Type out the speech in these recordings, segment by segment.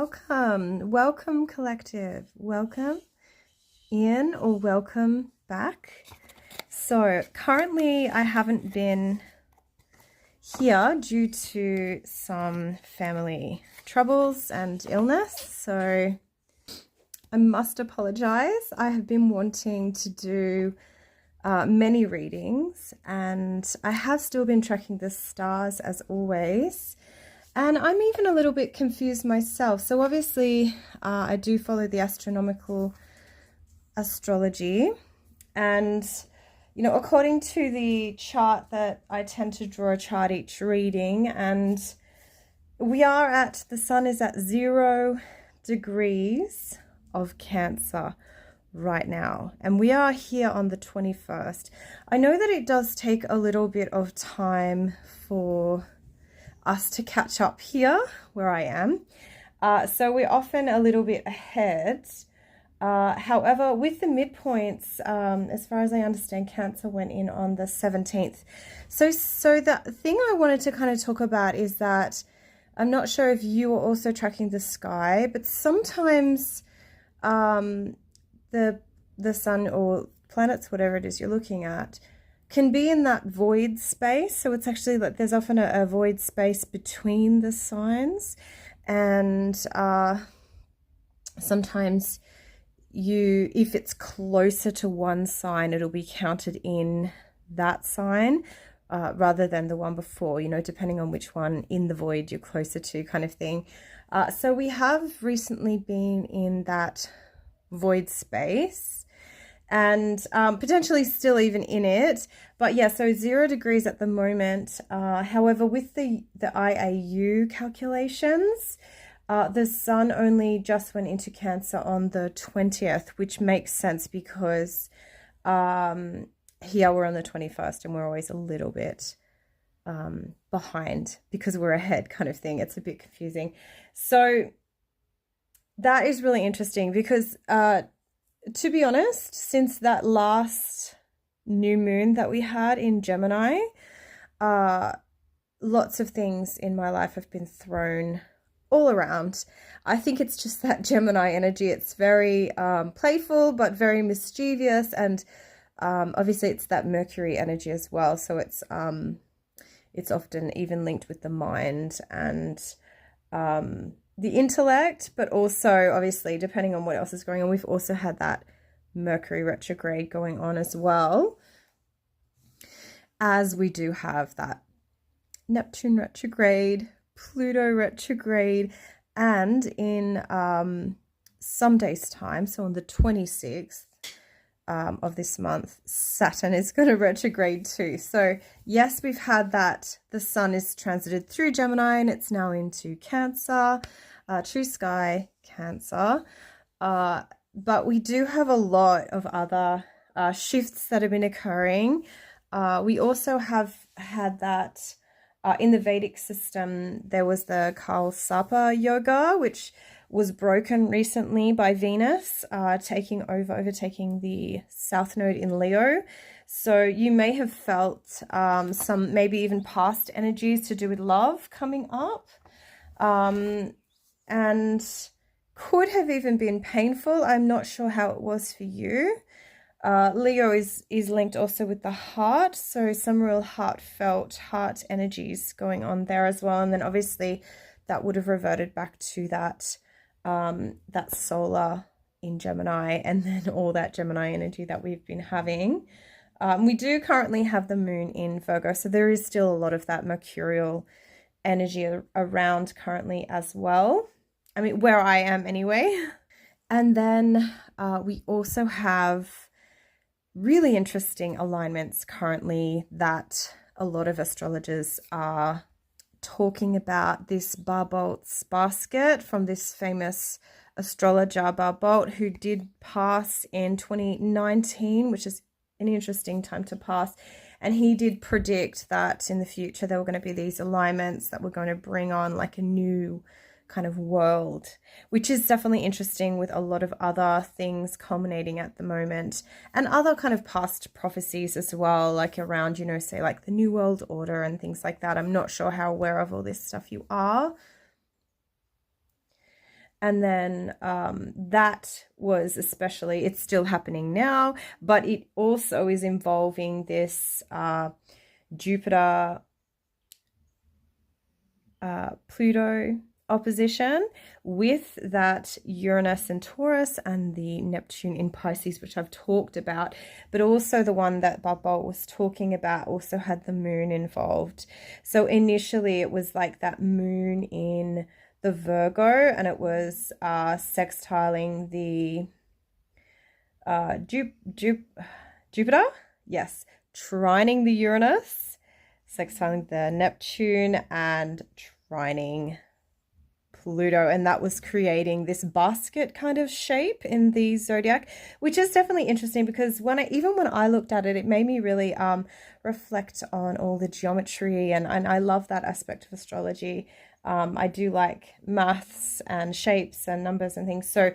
welcome collective, welcome in or welcome back. So currently I haven't been here due to some family troubles and illness, so I must apologize. I have been wanting to do many readings, and I have still been tracking the stars as always. And I'm even a little bit confused myself. So obviously I do follow the astronomical astrology, and according to the chart that I tend to draw a chart each reading, and the sun is at 0 degrees of Cancer right now, and we are here on the 21st. I know that it does take a little bit of time for us to catch up here where I am, so we're often a little bit ahead. However, with the midpoints, as far as I understand, Cancer went in on the 17th. So the thing I wanted to kind of talk about is that I'm not sure if you are also tracking the sky, but sometimes the sun or planets, whatever it is you're looking at, can be in that void space. So it's actually like there's often a void space between the signs, and sometimes if it's closer to one sign, it'll be counted in that sign rather than the one before, depending on which one in the void you're closer to, kind of thing. So we have recently been in that void space, and potentially still even in it, but yeah, so 0 degrees at the moment. However, with the IAU calculations, the sun only just went into Cancer on the 20th, which makes sense because here we're on the 21st and we're always a little bit behind because we're ahead, kind of thing. It's a bit confusing. So that is really interesting because to be honest, since that last new moon that we had in Gemini, lots of things in my life have been thrown all around. I think it's just that Gemini energy. It's very playful but very mischievous, and obviously it's that Mercury energy as well. So it's often even linked with the mind and the intellect, but also obviously depending on what else is going on, we've also had that Mercury retrograde going on, as well as we do have that Neptune retrograde, Pluto retrograde, and in some days time, so on the 26th of this month, Saturn is going to retrograde too. So yes, we've had that. The sun is transited through Gemini and it's now into Cancer, true sky Cancer, but we do have a lot of other shifts that have been occurring. We also have had that in the Vedic system. There was the Kalsapa yoga, which was broken recently by Venus overtaking the South Node in Leo. So you may have felt some maybe even past energies to do with love coming up, and could have even been painful. I'm not sure how it was for you. Leo is linked also with the heart, so some real heartfelt heart energies going on there as well. And then obviously that would have reverted back to that solar in Gemini, and then all that Gemini energy that we've been having. We do currently have the moon in Virgo, so there is still a lot of that mercurial energy around currently as well. I mean, where I am anyway. And then we also have really interesting alignments currently that a lot of astrologers are talking about. This Barbolt's basket from this famous astrologer Barbolt, who did pass in 2019, which is an interesting time to pass. And he did predict that in the future there were going to be these alignments that were going to bring on like a new kind of world, which is definitely interesting, with a lot of other things culminating at the moment, and other kind of past prophecies as well, like around, say like the New World Order and things like that. I'm not sure how aware of all this stuff you are. And then that was especially, it's still happening now, but it also is involving this Jupiter Pluto opposition with that Uranus and Taurus and the Neptune in Pisces, which I've talked about, but also the one that Bubble was talking about also had the moon involved. So initially it was like that moon in the Virgo, and it was sextiling the Jupiter, yes, trining the Uranus, sextiling the Neptune, and trining Pluto, and that was creating this basket kind of shape in the zodiac, which is definitely interesting because even when I looked at it, it made me really reflect on all the geometry, and I love that aspect of astrology. I do like maths and shapes and numbers and things, so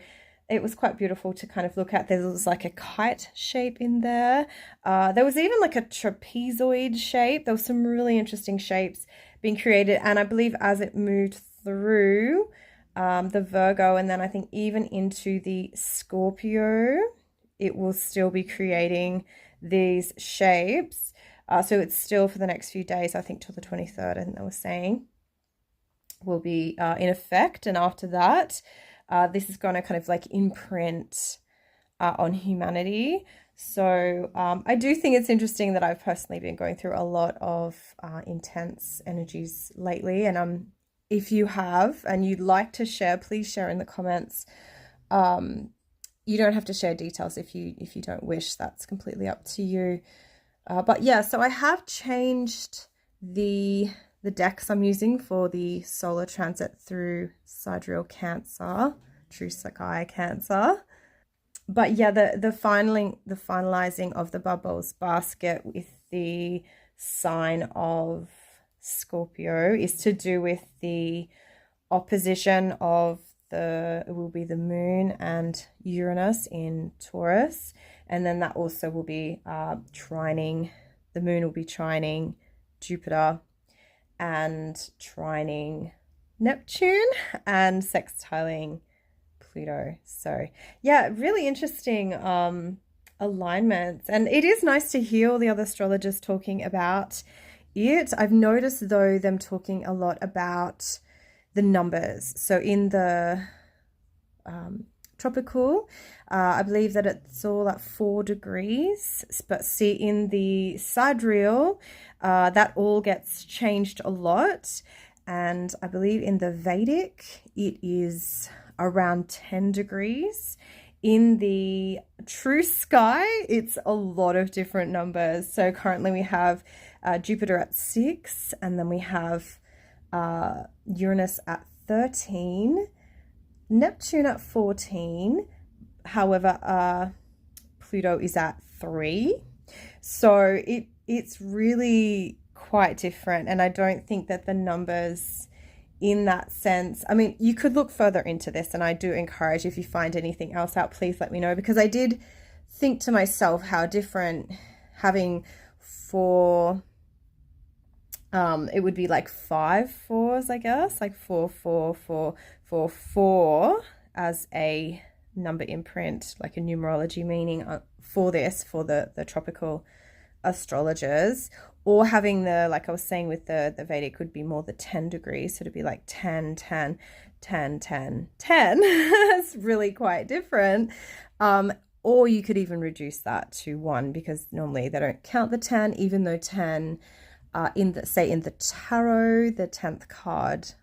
it was quite beautiful to kind of look at. There was like a kite shape in there. There was even like a trapezoid shape. There was some really interesting shapes being created, and I believe as it moved through the Virgo, and then I think even into the Scorpio, it will still be creating these shapes. So it's still for the next few days, I think till the 23rd, I think they were saying, will be in effect. And after that, this is going to kind of like imprint on humanity. So I do think it's interesting that I've personally been going through a lot of intense energies lately, and if you have and you'd like to share, please share in the comments. You don't have to share details if you don't wish. That's completely up to you. But yeah, so I have changed the decks I'm using for the solar transit through sidereal Cancer, true sky Cancer. But yeah, the finalizing of the bubbles basket with the sign of Scorpio is to do with the opposition of it will be the moon and Uranus in Taurus, and then that also will be trining, the moon will be trining Jupiter and trining Neptune and sextiling Pluto. So yeah, really interesting alignments, and it is nice to hear all the other astrologers talking about it. I've noticed though them talking a lot about the numbers. So in the tropical, I believe that it's all at 4 degrees, but see in the sidereal, that all gets changed a lot, and I believe in the Vedic it is around 10 degrees. In the true sky, it's a lot of different numbers. So currently we have Jupiter at 6, and then we have Uranus at 13, Neptune at 14. However, Pluto is at 3. So it's really quite different, and I don't think that the numbers in that sense, I mean, you could look further into this, and I do encourage, if you find anything else out, please let me know, because I did think to myself how different having 4, it would be like 5 fours, I guess, like 4 4 4 4 4 as a number imprint, like a numerology meaning for this, for the tropical astrologers, or having the, like I was saying with the Vedic, could be more the 10 degrees, so it'd be like 10 10 10 10 10. It's really quite different. Or you could even reduce that to 1, because normally they don't count the 10, even though 10 in the tarot, the 10th card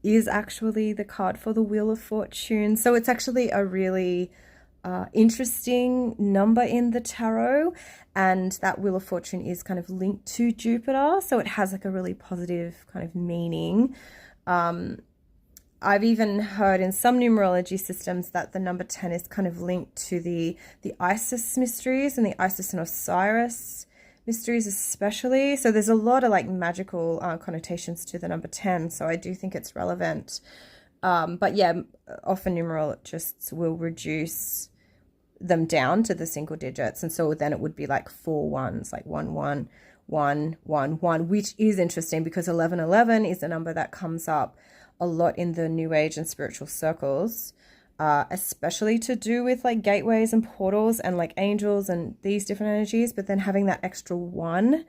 is actually the card for the Wheel of Fortune. So it's actually a really interesting number in the tarot, and that Wheel of Fortune is kind of linked to Jupiter, so it has like a really positive kind of meaning. I've even heard in some numerology systems that the number 10 is kind of linked to the Isis mysteries and the Isis and Osiris mysteries especially. So there's a lot of like magical connotations to the number 10, so I do think it's relevant. But yeah, often numerologists will reduce them down to the single digits, and so then it would be like 4 ones, like 1 1 1 1 1, which is interesting because 11 11 is a number that comes up a lot in the New Age and spiritual circles, especially to do with like gateways and portals and like angels and these different energies. But then having that extra one,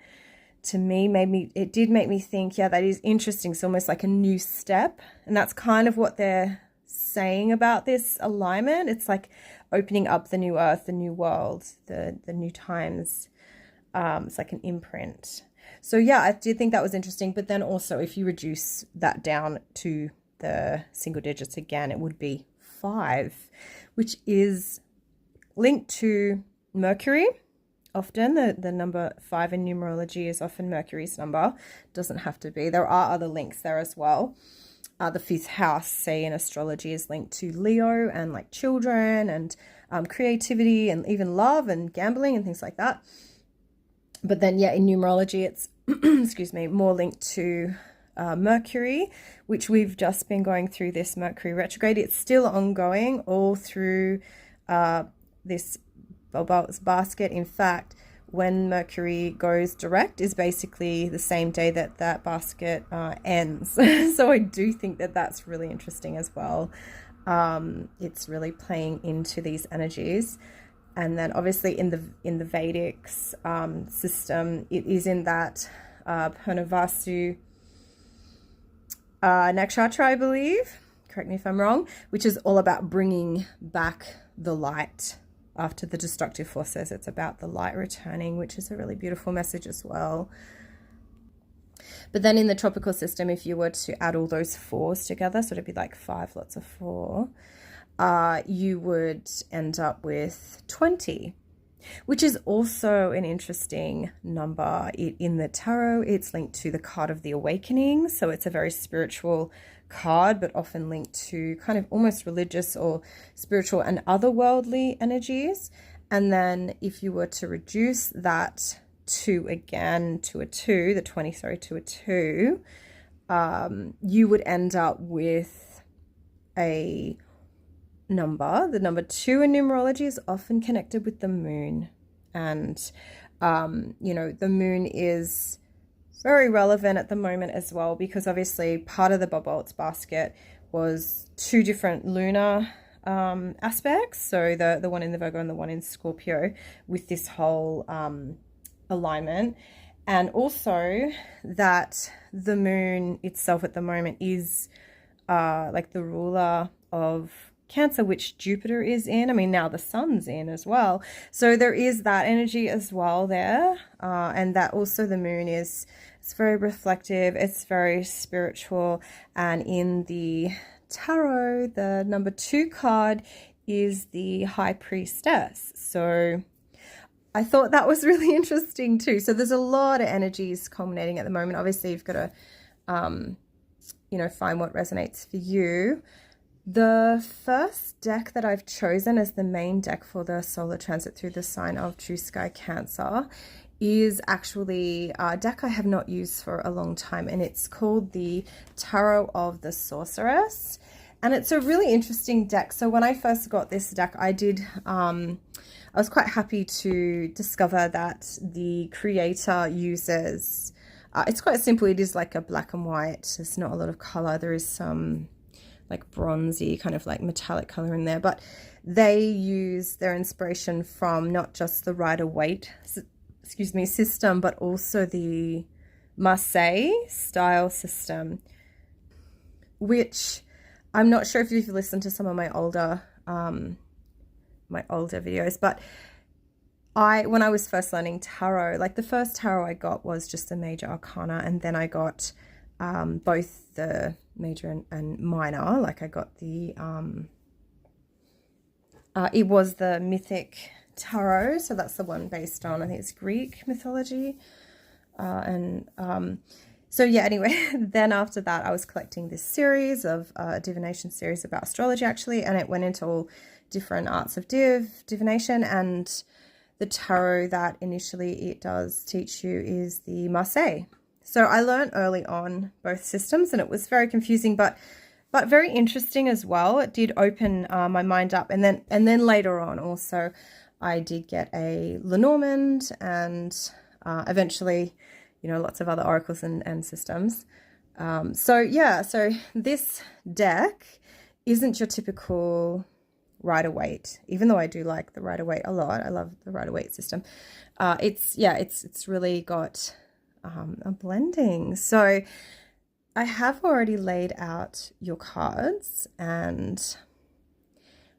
to me, it did make me think, yeah, that is interesting. It's almost like a new step. And that's kind of what they're saying about this alignment. It's like opening up the new earth, the new world, the new times. It's like an imprint. So yeah, I did think that was interesting. But then also, if you reduce that down to the single digits again, it would be 5, which is linked to Mercury. Often the number 5 in numerology is often Mercury's number. Doesn't have to be. There are other links there as well. The 5th house, say in astrology, is linked to Leo and like children and creativity and even love and gambling and things like that. But then, yeah, in numerology, it's, excuse me, more linked to Mercury, which we've just been going through this Mercury retrograde. It's still ongoing all through this basket. In fact, when Mercury goes direct is basically the same day that that basket ends. So I do think that that's really interesting as well. It's really playing into these energies. And then obviously in the Vedic system, it is in that Purnavasu nakshatra, I believe. Correct me if I'm wrong, which is all about bringing back the light after the destructive forces. It's about the light returning, which is a really beautiful message as well. But then in the tropical system, if you were to add all those 4s together, so it'd be like 5 lots of 4, you would end up with 20, which is also an interesting number. In the tarot, it's linked to the card of the awakening. So it's a very spiritual card, but often linked to kind of almost religious or spiritual and otherworldly energies. And then if you were to reduce that to a 2, you would end up with a number. The number 2 in numerology is often connected with the moon. And, the moon is very relevant at the moment as well, because obviously part of the Bob Bolt's basket was 2 different lunar aspects. So the one in the Virgo and the one in Scorpio, with this whole alignment. And also that the moon itself at the moment is like the ruler of Cancer, which Jupiter is in. I mean, now the sun's in as well. So there is that energy as well there. And that also the moon it's very reflective. It's very spiritual. And in the tarot, the number 2 card is the High Priestess. So I thought that was really interesting too. So there's a lot of energies culminating at the moment. Obviously, you've got to, find what resonates for you. The first deck that I've chosen as the main deck for the solar transit through the sign of True Sky Cancer is actually a deck I have not used for a long time, and it's called the Tarot of the Sorceress. And it's a really interesting deck. So when I first got this deck, I was quite happy to discover that the creator uses, it's quite simple. It is like a black and white. There's not a lot of color. There is some like bronzy kind of like metallic color in there, but they use their inspiration from not just the Rider-Waite system, but also the Marseille style system, which I'm not sure if you've listened to some of my older videos, but when I was first learning tarot, like the first tarot I got was just the major arcana, and then I got both the major and minor. Like I got the it was the mythic tarot, so that's the one based on, I think it's Greek mythology, so yeah, anyway, then after that I was collecting this series of divination series about astrology actually, and it went into all different arts of divination, and the tarot that initially it does teach you is the Marseille. So I learned early on both systems, and it was very confusing, but very interesting as well. It did open my mind up, and then later on also I did get a Lenormand, and eventually, lots of other oracles and systems. So this deck isn't your typical Rider-Waite, even though I do like the Rider-Waite a lot. I love the Rider-Waite system. It's really got a blending. So I have already laid out your cards, and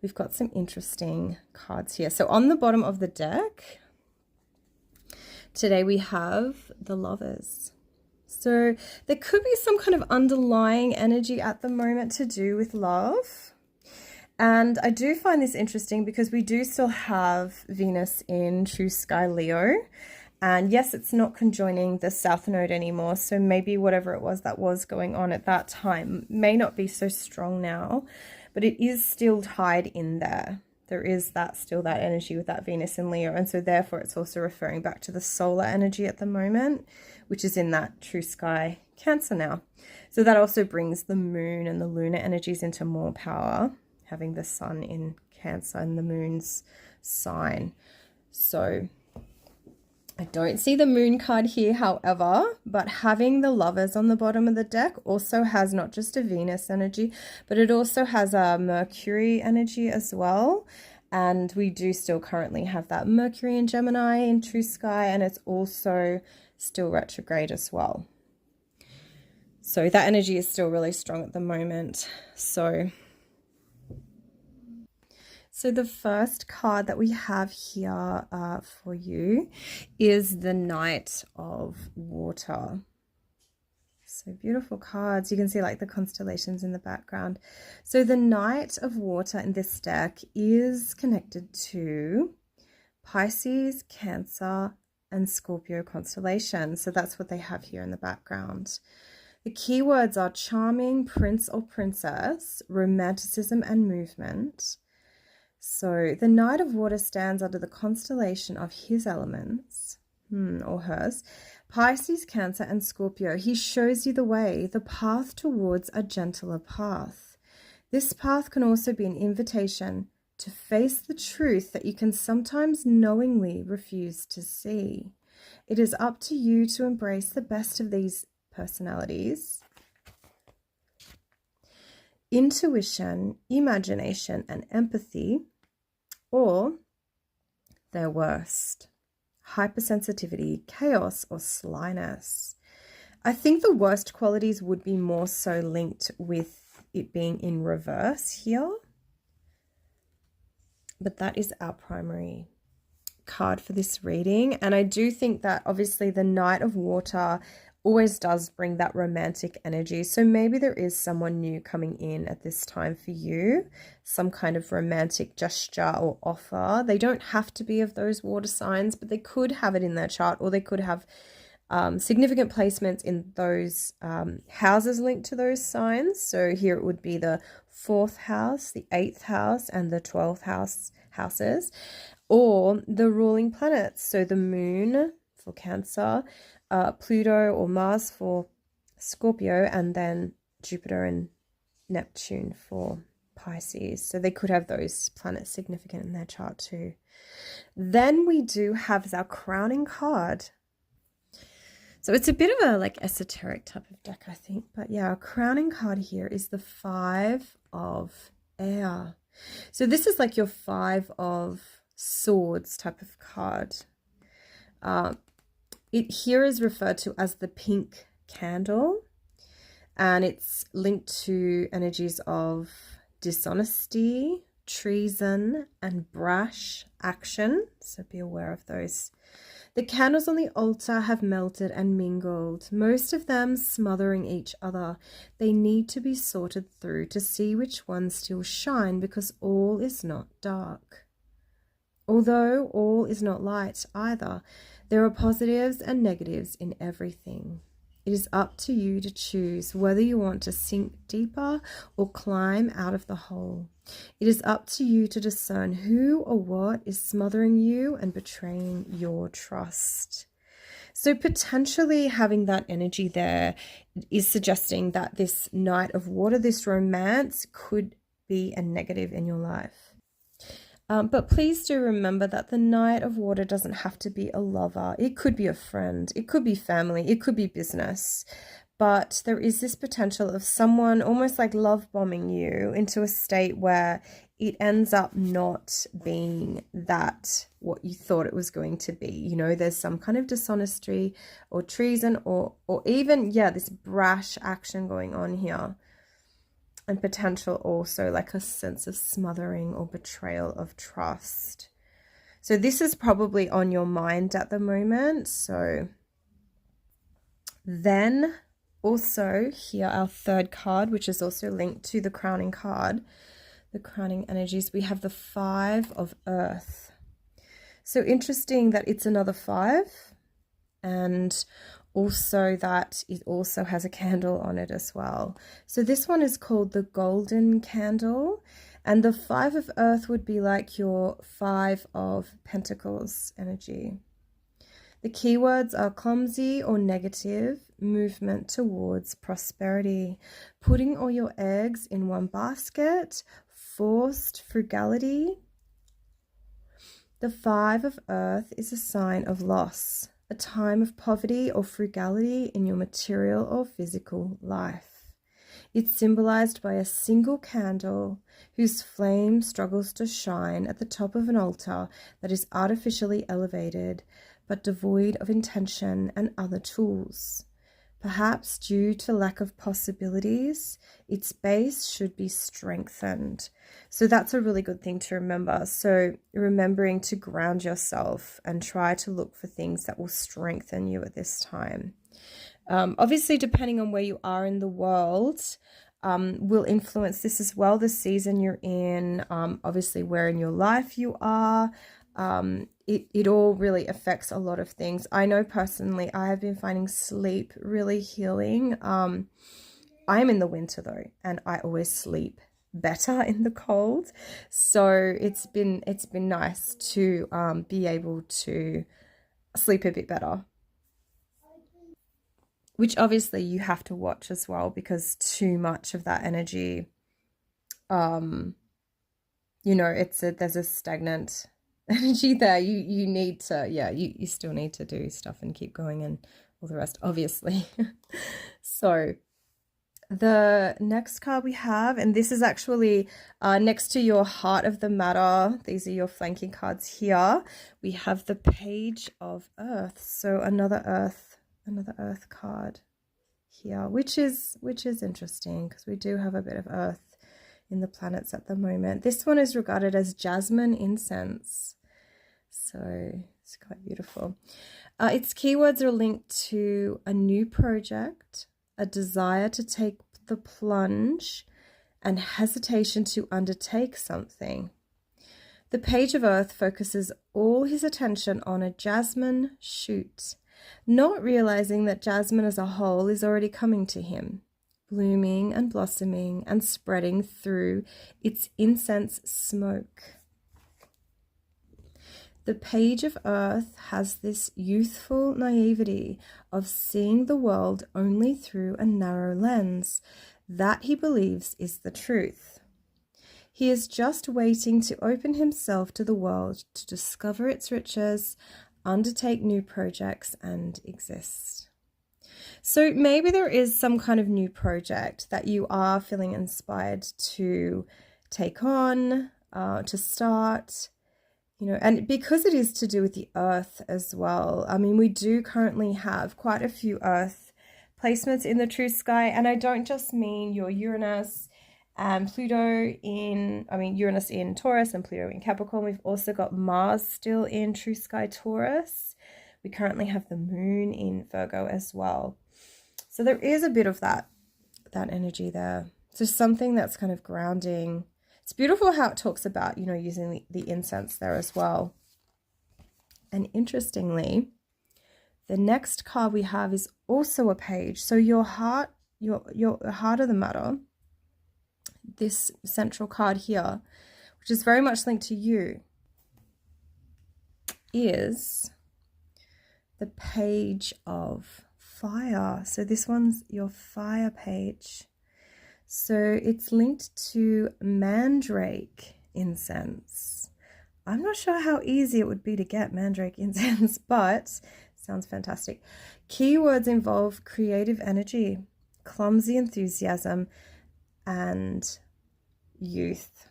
we've got some interesting cards here. So on the bottom of the deck today we have the Lovers. So there could be some kind of underlying energy at the moment to do with love. And I do find this interesting because we do still have Venus in True Sky Leo. And yes, it's not conjoining the South Node anymore. So maybe whatever it was that was going on at that time may not be so strong now, but it is still tied in there. There is still that energy with that Venus in Leo. And so therefore it's also referring back to the solar energy at the moment, which is in that True Sky Cancer now. So that also brings the moon and the lunar energies into more power, having the sun in Cancer and the moon's sign. So I don't see the moon card here, however, but having the Lovers on the bottom of the deck also has not just a Venus energy, but it also has a Mercury energy as well. And we do still currently have that Mercury in Gemini in True Sky, and it's also still retrograde as well. So that energy is still really strong at the moment. So the first card that we have here for you is the Knight of Water. So beautiful cards. You can see like the constellations in the background. So the Knight of Water in this deck is connected to Pisces, Cancer, and Scorpio constellation. So that's what they have here in the background. The keywords are charming, prince or princess, romanticism and movement. So the Knight of Water stands under the constellation of his elements, or hers, Pisces, Cancer, and Scorpio. He shows you the way, the path towards a gentler path. This path can also be an invitation to face the truth that you can sometimes knowingly refuse to see. It is up to you to embrace the best of these personalities, intuition, imagination, and empathy, or their worst, hypersensitivity, chaos, or slyness. I think the worst qualities would be more so linked with it being in reverse here, but that is our primary card for this reading. And I do think that obviously the Knight of Water always does bring that romantic energy. So maybe there is someone new coming in at this time for you, some kind of romantic gesture or offer. They don't have to be of those water signs, but they could have it in their chart, or they could have significant placements in those houses linked to those signs. So here it would be the 4th house, the 8th house, and the 12th houses, or the ruling planets. So the moon for Cancer, Pluto or Mars for Scorpio, and then Jupiter and Neptune for Pisces. So they could have those planets significant in their chart too. Then we do have our crowning card. So it's a bit of a like esoteric type of deck, I think. But yeah, our crowning card here is the 5 of Air. So this is like your 5 of Swords type of card. It here is referred to as the pink candle, and it's linked to energies of dishonesty, treason, and brash action. So be aware of those. The candles on the altar have melted and mingled, most of them smothering each other. They need to be sorted through to see which ones still shine, because all is not dark. Although all is not light either, there are positives and negatives in everything. It is up to you to choose whether you want to sink deeper or climb out of the hole. It is up to you to discern who or what is smothering you and betraying your trust. So potentially having that energy there is suggesting that this Knight of Water, this romance, could be a negative in your life. But please do remember that the Knight of Water doesn't have to be a lover. It could be a friend. It could be family. It could be business. but there is this potential of someone almost like love bombing you into a state where it ends up not being that what you thought it was going to be. You know, there's some kind of dishonesty or treason or even, yeah, this brash action going on here. And potential also like a sense of smothering or betrayal of trust. So this is probably on your mind at the moment. So then also here, our third card, which is also linked to the crowning card, the crowning energies, we have the 5 of Earth. So interesting that it's another 5, and also that it also has a candle on it as well. So this one is called the golden candle, and the 5 of Earth would be like your 5 of Pentacles energy. The keywords are clumsy or negative, movement towards prosperity, putting all your eggs in one basket, forced frugality. The 5 of Earth is a sign of loss, a time of poverty or frugality in your material or physical life. It's symbolized by a single candle whose flame struggles to shine at the top of an altar that is artificially elevated but devoid of intention and other tools. Perhaps due to lack of possibilities, its base should be strengthened. So that's a really good thing to remember. So remembering to ground yourself and try to look for things that will strengthen you at this time. Obviously, depending on where you are in the world, will influence this as well. The season you're in, obviously where in your life you are. It all really affects a lot of things. I know personally, I have been finding sleep really healing. I'm in the winter though, and I always sleep better in the cold. So it's been nice to be able to sleep a bit better. Which obviously you have to watch as well, because too much of that energy, you know, there's a stagnant energy there. You need to, yeah, you still need to do stuff and keep going and all the rest, obviously. So the next card we have, and this is actually next to your Heart of the Matter, these are your flanking cards here, we have the Page of Earth. So another earth card here, which is interesting because we do have a bit of earth in the planets at the moment. This one is regarded as jasmine incense, so it's quite beautiful. Its keywords are linked to a new project, a desire to take the plunge, and hesitation to undertake something. The Page of Earth focuses all his attention on a jasmine shoot, not realizing that jasmine as a whole is already coming to him, blooming and blossoming and spreading through its incense smoke. The Page of Earth has this youthful naivety of seeing the world only through a narrow lens that he believes is the truth. He is just waiting to open himself to the world, to discover its riches, undertake new projects, and exist. So maybe there is some kind of new project that you are feeling inspired to take on, to start, you know, and because it is to do with the earth as well. I mean, we do currently have quite a few earth placements in the true sky, and I don't just mean your Uranus and Pluto Uranus in Taurus and Pluto in Capricorn. We've also got Mars still in true sky Taurus. We currently have the moon in Virgo as well. So there is a bit of that energy there. So something that's kind of grounding. It's beautiful how it talks about, you know, using the incense there as well. And interestingly, the next card we have is also a page. So your heart, your Heart of the Matter, this central card here, which is very much linked to you, is the Page of Fire. So this one's your fire page. So it's linked to mandrake incense. I'm not sure how easy it would be to get mandrake incense, but sounds fantastic. Keywords involve creative energy, clumsy enthusiasm, and youth.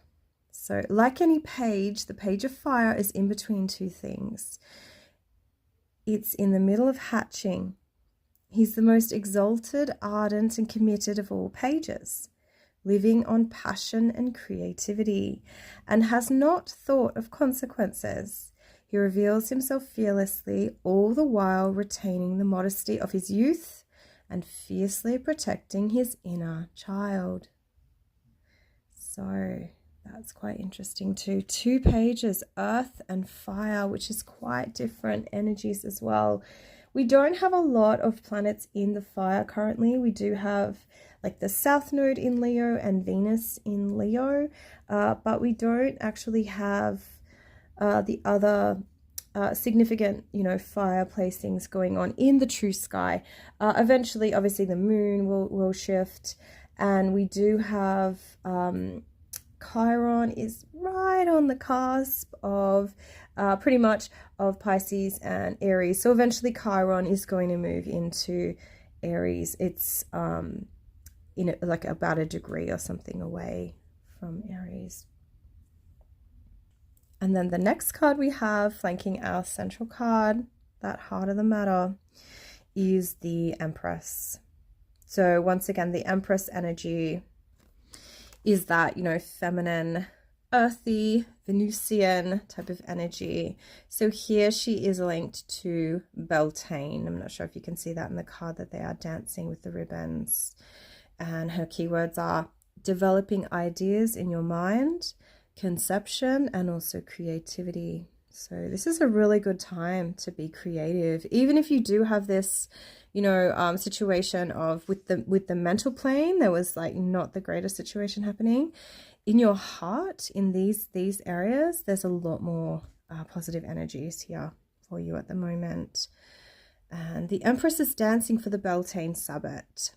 So like any page, the page of fire is in between two things. It's in the middle of hatching. He's the most exalted, ardent, and committed of all pages, living on passion and creativity, and has not thought of consequences. He reveals himself fearlessly, all the while retaining the modesty of his youth and fiercely protecting his inner child. So that's quite interesting too. 2 pages, earth and fire, which is quite different energies as well. We don't have a lot of planets in the fire currently. We do have like the South Node in Leo and Venus in Leo, but we don't actually have the other significant, fire placings going on in the true sky. Eventually, obviously, the moon will shift, and we do have Chiron is right on the cusp of pretty much of Pisces and Aries. So eventually Chiron is going to move into Aries. It's like about a degree or something away from Aries. And then the next card we have flanking our central card, that heart of the matter, is the Empress. So once again, the Empress energy is that, feminine, earthy, Venusian type of energy. So here she is linked to Beltane. I'm not sure if you can see that in the card that they are dancing with the ribbons. And her keywords are developing ideas in your mind, conception, and also creativity. So this is a really good time to be creative, even if you do have this situation of with the mental plane, there was like not the greatest situation happening. In your heart, in these areas, there's a lot more positive energies here for you at the moment. And the Empress is dancing for the Beltane Sabbat.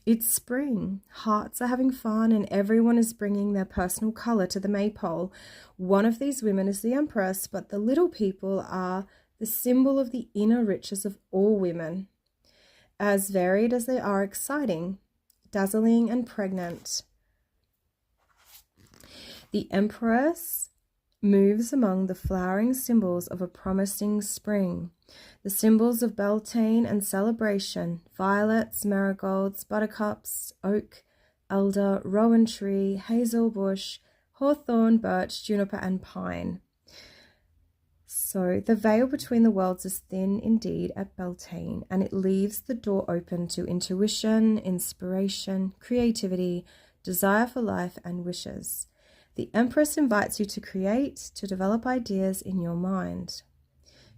It's spring, hearts are having fun, and everyone is bringing their personal color to the maypole. One of these women is the Empress, but the little people are the symbol of the inner riches of all women. As varied as they are exciting, dazzling, and pregnant. The Empress moves among the flowering symbols of a promising spring. The symbols of Beltane and celebration: violets, marigolds, buttercups, oak, elder, rowan tree, hazel bush, hawthorn, birch, juniper, and pine. So the veil between the worlds is thin indeed at Beltane, and it leaves the door open to intuition, inspiration, creativity, desire for life, and wishes. The Empress invites you to create, to develop ideas in your mind.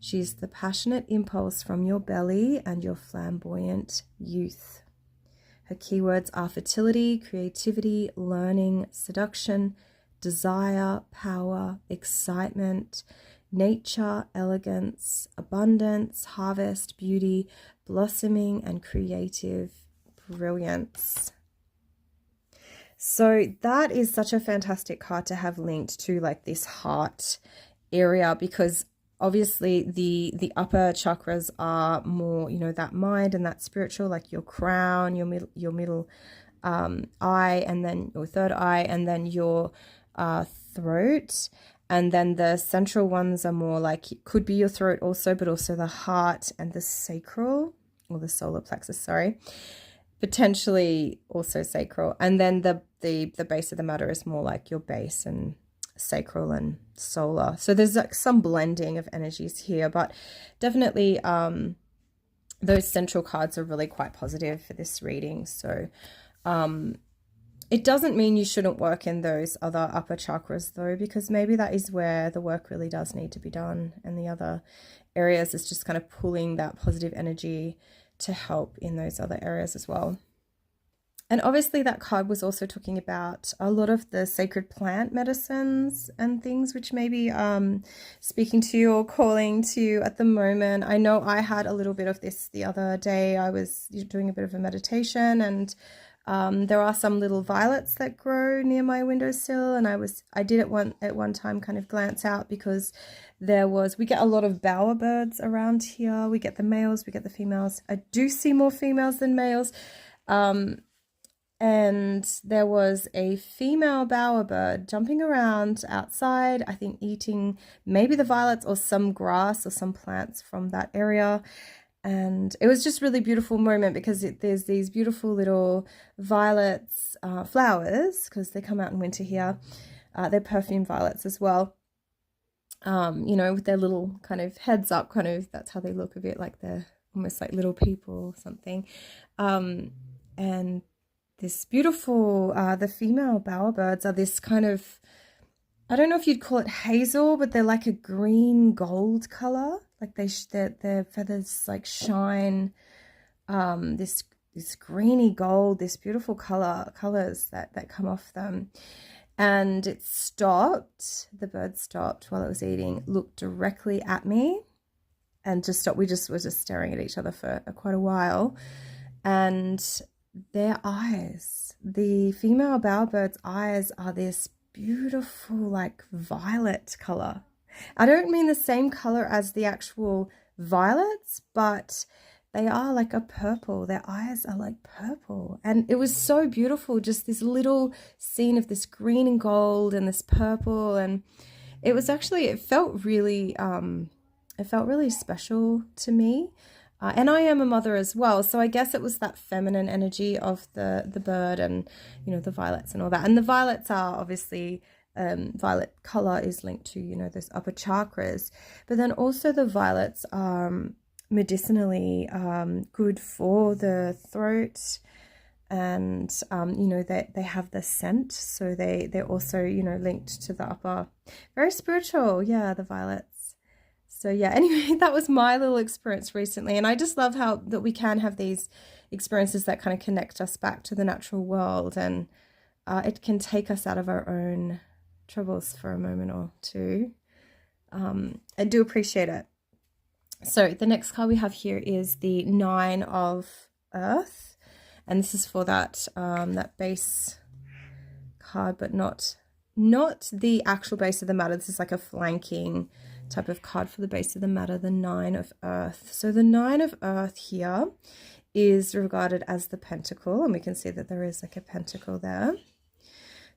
She is the passionate impulse from your belly and your flamboyant youth. Her keywords are fertility, creativity, learning, seduction, desire, power, excitement, nature, elegance, abundance, harvest, beauty, blossoming, and creative brilliance. So that is such a fantastic card to have linked to like this heart area, because obviously the upper chakras are more, that mind and that spiritual, like your crown, your middle eye, and then your third eye, and then your throat. And then the central ones are more like, it could be your throat also, but also the heart and the sacral, or the solar plexus, sorry. Potentially also sacral. And then the base of the matter is more like your base and sacral and solar. So there's like some blending of energies here, but definitely those central cards are really quite positive for this reading. So it doesn't mean you shouldn't work in those other upper chakras though, because maybe that is where the work really does need to be done, and the other areas is just kind of pulling that positive energy to help in those other areas as well. And obviously that card was also talking about a lot of the sacred plant medicines and things which may be speaking to you or calling to you at the moment. I know I had a little bit of this the other day. I was doing a bit of a meditation, and there are some little violets that grow near my windowsill, and I did at one time kind of glance out, because we get a lot of bowerbirds around here. We get the males, we get the females. I do see more females than males. And there was a female bowerbird jumping around outside, I think eating maybe the violets or some grass or some plants from that area. And it was just really beautiful moment because there's these beautiful little violets, flowers, because they come out in winter here. They're perfume violets as well. With their little kind of heads up, kind of, that's how they look, a bit like they're almost like little people or something. And this beautiful, the female bowerbirds are this kind of, I don't know if you'd call it hazel, but they're like a green gold color. Like their feathers like shine, this greeny gold, this beautiful colors that come off them. And it stopped, the bird stopped while it was eating, looked directly at me and just stopped. We were just staring at each other for quite a while. And their eyes, the female bowerbird's eyes, are this beautiful like violet color. I don't mean the same color as the actual violets, but they are like a purple. Their eyes are like purple. And it was so beautiful, just this little scene of this green and gold and this purple. And it was actually, it felt really special to me. And I am a mother as well, so I guess it was that feminine energy of the bird and, the violets and all that. And the violets are obviously, violet color is linked to, those upper chakras. But then also the violets are medicinally good for the throat. And, they have the scent, so they're also, linked to the upper, very spiritual, yeah, the violets. So yeah, anyway, that was my little experience recently. And I just love how that we can have these experiences that kind of connect us back to the natural world. And it can take us out of our own troubles for a moment or two. I do appreciate it. So the next card we have here is the 9 of Earth. And this is for that base card, but not the actual base of the matter. This is like a flanking type of card for the base of the matter, the 9 of Earth. So the 9 of Earth here is regarded as the pentacle, and we can see that there is like a pentacle there.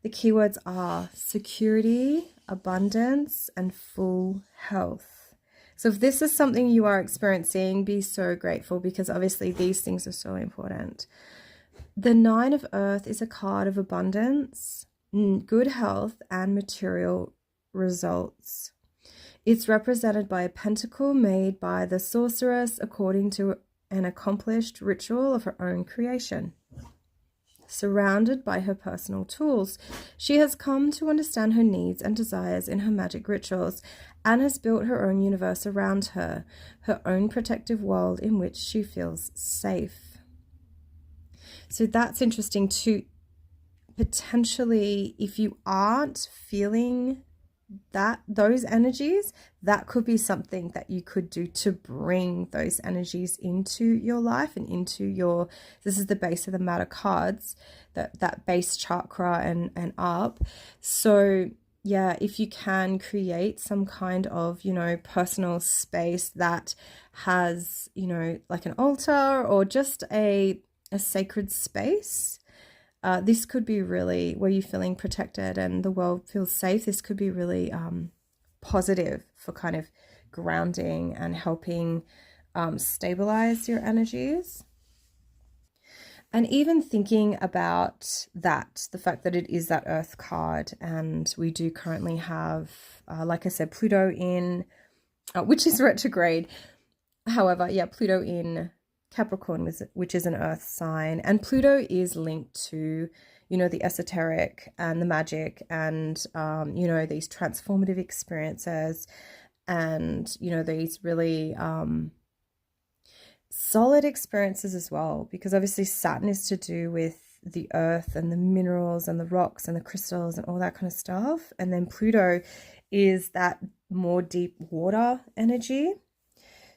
The keywords are security, abundance, and full health. So if this is something you are experiencing, be so grateful, because obviously these things are so important. The 9 of Earth is a card of abundance, good health, and material results. It's represented by a pentacle made by the sorceress according to an accomplished ritual of her own creation. Surrounded by her personal tools, she has come to understand her needs and desires in her magic rituals and has built her own universe around her own protective world in which she feels safe. So that's interesting too. Potentially, if you aren't feeling those energies, that could be something that you could do to bring those energies into your life and into this is the base of the matter cards, that base chakra and up. So yeah, if you can create some kind of, personal space that has, like an altar or just a sacred space, this could be really, where you're feeling protected and the world feels safe, this could be really positive for kind of grounding and helping stabilize your energies. And even thinking about that, the fact that it is that Earth card, and we do currently have, like I said, Pluto in, which is retrograde. However, yeah, Pluto in Capricorn, which is an Earth sign, and Pluto is linked to, the esoteric and the magic and, these transformative experiences and, these really solid experiences as well, because obviously Saturn is to do with the earth and the minerals and the rocks and the crystals and all that kind of stuff. And then Pluto is that more deep water energy.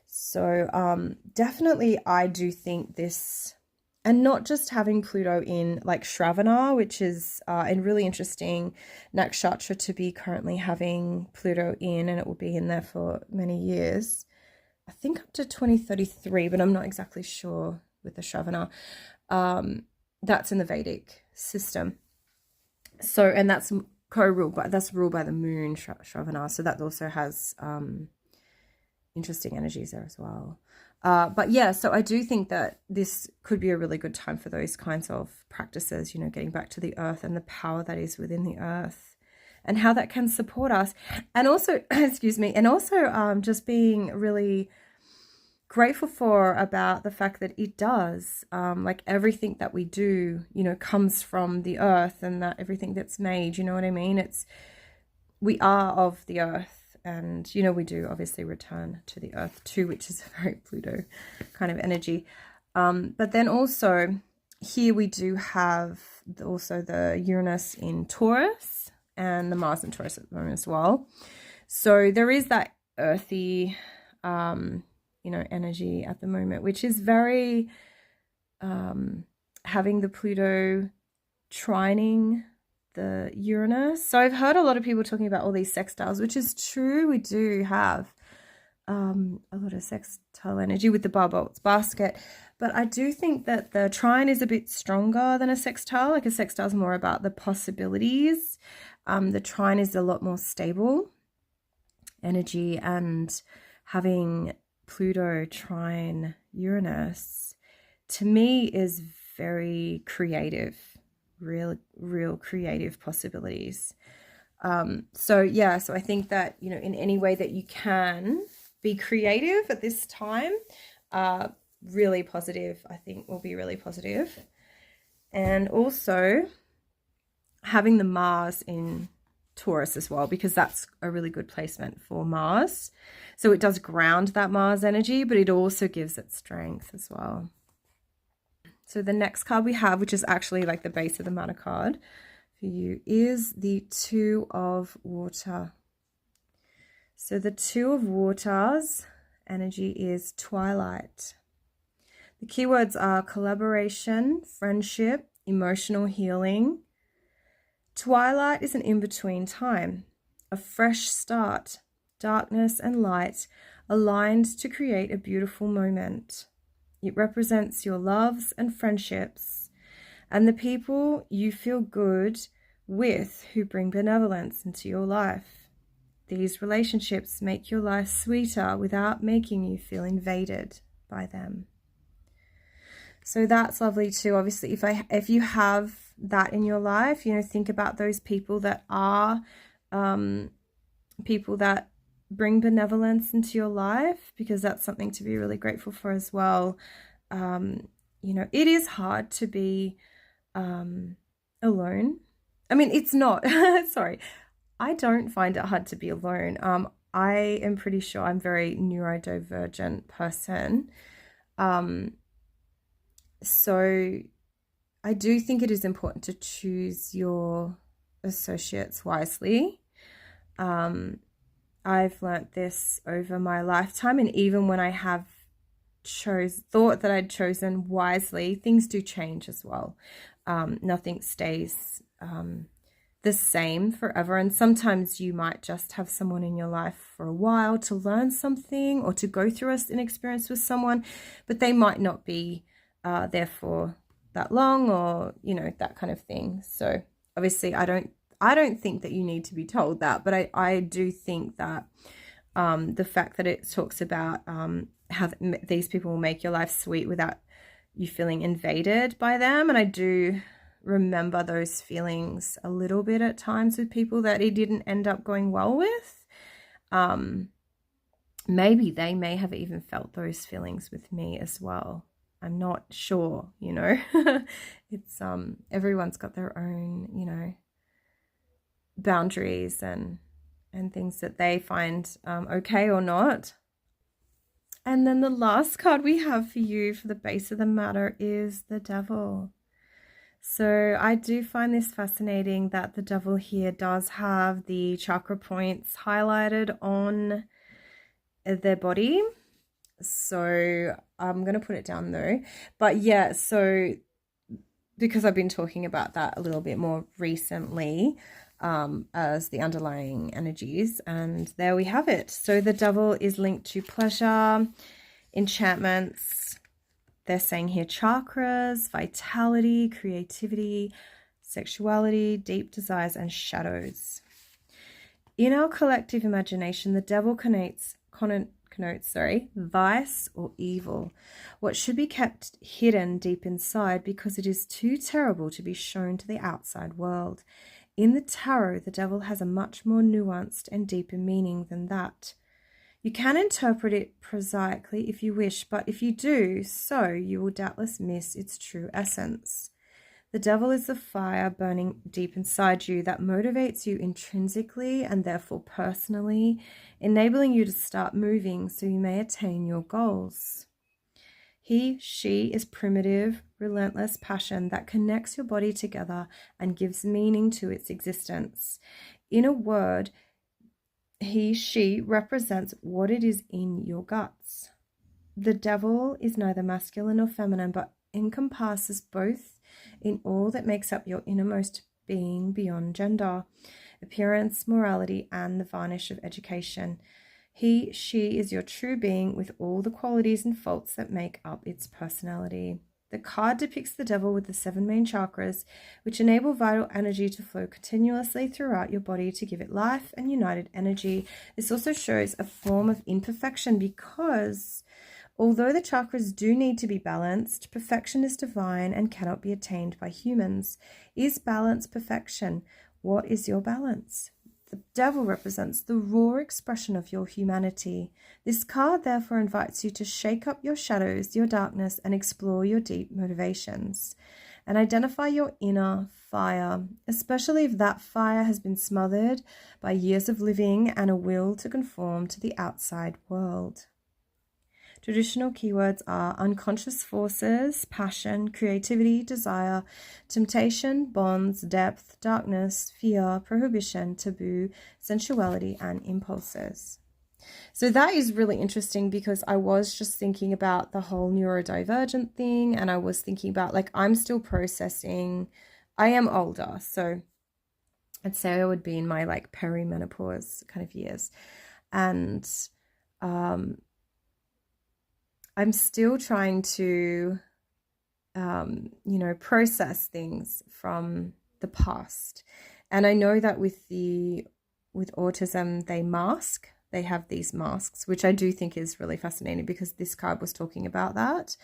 So definitely I do think this, and not just having Pluto in like Shravana, which is a really interesting nakshatra to be currently having Pluto in, and it will be in there for many years. I think up to 2033, but I'm not exactly sure with the Shravana. That's in the Vedic system. So, and that's ruled by the moon, Shravana. So that also has interesting energies there as well. But yeah, so I do think that this could be a really good time for those kinds of practices, you know, getting back to the earth and the power that is within the earth and how that can support us. And also, excuse me, and also just being really grateful for about the fact that it does, like everything that we do, you know, comes from the earth, and that everything that's made, you know what I mean? We are of the earth, and, you know, we do obviously return to the earth too, which is a very Pluto kind of energy. But then also here we do have also the Uranus in Taurus and the Mars in Taurus at the moment as well. So there is that earthy, you know, energy at the moment, which is very having the Pluto trining the Uranus. So I've heard a lot of people talking about all these sextiles, which is true. We do have a lot of sextile energy with the bar bolts basket, but I do think that the trine is a bit stronger than a sextile. Like a sextile is more about the possibilities. The trine is a lot more stable energy, and having Pluto trine Uranus to me is very creative, real creative possibilities. So yeah, so I think that, you know, in any way that you can be creative at this time, really positive, I think will be really positive. And also having the Mars in Taurus as well, because that's a really good placement for Mars. So it does ground that Mars energy, but it also gives it strength as well. So the next card we have, which is actually like the base of the mana card for you, is the Two of Water. So the Two of Water's energy is twilight. The keywords are collaboration, friendship, emotional healing. Twilight is an in-between time, a fresh start, darkness and light aligned to create a beautiful moment. It represents your loves and friendships and the people you feel good with who bring benevolence into your life. These relationships make your life sweeter without making you feel invaded by them. So that's lovely too. Obviously, if you have that in your life, you know, think about those people that are people that bring benevolence into your life, because that's something to be really grateful for as well. You know, it is hard to be alone. I mean, it's not. Sorry, I don't find it hard to be alone. I am pretty sure I'm a very neurodivergent person. So I do think it is important to choose your associates wisely. I've learnt this over my lifetime, and even when I have thought that I'd chosen wisely, things do change as well. Nothing stays the same forever, and sometimes you might just have someone in your life for a while to learn something or to go through an experience with someone, but they might not be there for that long, or, you know, that kind of thing. So obviously I don't think that you need to be told that, but I do think that the fact that it talks about how these people will make your life sweet without you feeling invaded by them, and I do remember those feelings a little bit at times with people that it didn't end up going well with. Maybe they may have even felt those feelings with me as well. I'm not sure, you know. It's everyone's got their own, you know, boundaries and things that they find okay or not. And then the last card we have for you for the base of the matter is the Devil. So I do find this fascinating that the Devil here does have the chakra points highlighted on their body. So I'm going to put it down though. But yeah, so because I've been talking about that a little bit more recently as the underlying energies, and there we have it. So the Devil is linked to pleasure, enchantments, they're saying here chakras, vitality, creativity, sexuality, deep desires, and shadows. In our collective imagination, the devil connotes vice or evil, what should be kept hidden deep inside because it is too terrible to be shown to the outside world. In the tarot, the devil has a much more nuanced and deeper meaning than that. You can interpret it prosaically if you wish, but if you do so, you will doubtless miss its true essence. The devil is the fire burning deep inside you that motivates you intrinsically and therefore personally, enabling you to start moving so you may attain your goals. He, she is primitive, relentless passion that connects your body together and gives meaning to its existence. In a word, he, she represents what it is in your guts. The devil is neither masculine nor feminine, but encompasses both in all that makes up your innermost being beyond gender, appearance, morality, and the varnish of education. He, she is your true being with all the qualities and faults that make up its personality. The card depicts the devil with the 7 main chakras, which enable vital energy to flow continuously throughout your body to give it life and united energy. This also shows a form of imperfection because although the chakras do need to be balanced, perfection is divine and cannot be attained by humans. Is balance perfection? What is your balance? The devil represents the raw expression of your humanity. This card therefore invites you to shake up your shadows, your darkness, and explore your deep motivations and identify your inner fire, especially if that fire has been smothered by years of living and a will to conform to the outside world. Traditional keywords are unconscious forces, passion, creativity, desire, temptation, bonds, depth, darkness, fear, prohibition, taboo, sensuality, and impulses. So that is really interesting because I was just thinking about the whole neurodivergent thing, and I was thinking about, like, I'm still processing. I am older, so I'd say I would be in my like perimenopause kind of years, and I'm still trying to, process things from the past. And I know that with autism, they have these masks, which I do think is really fascinating because this card was talking about that.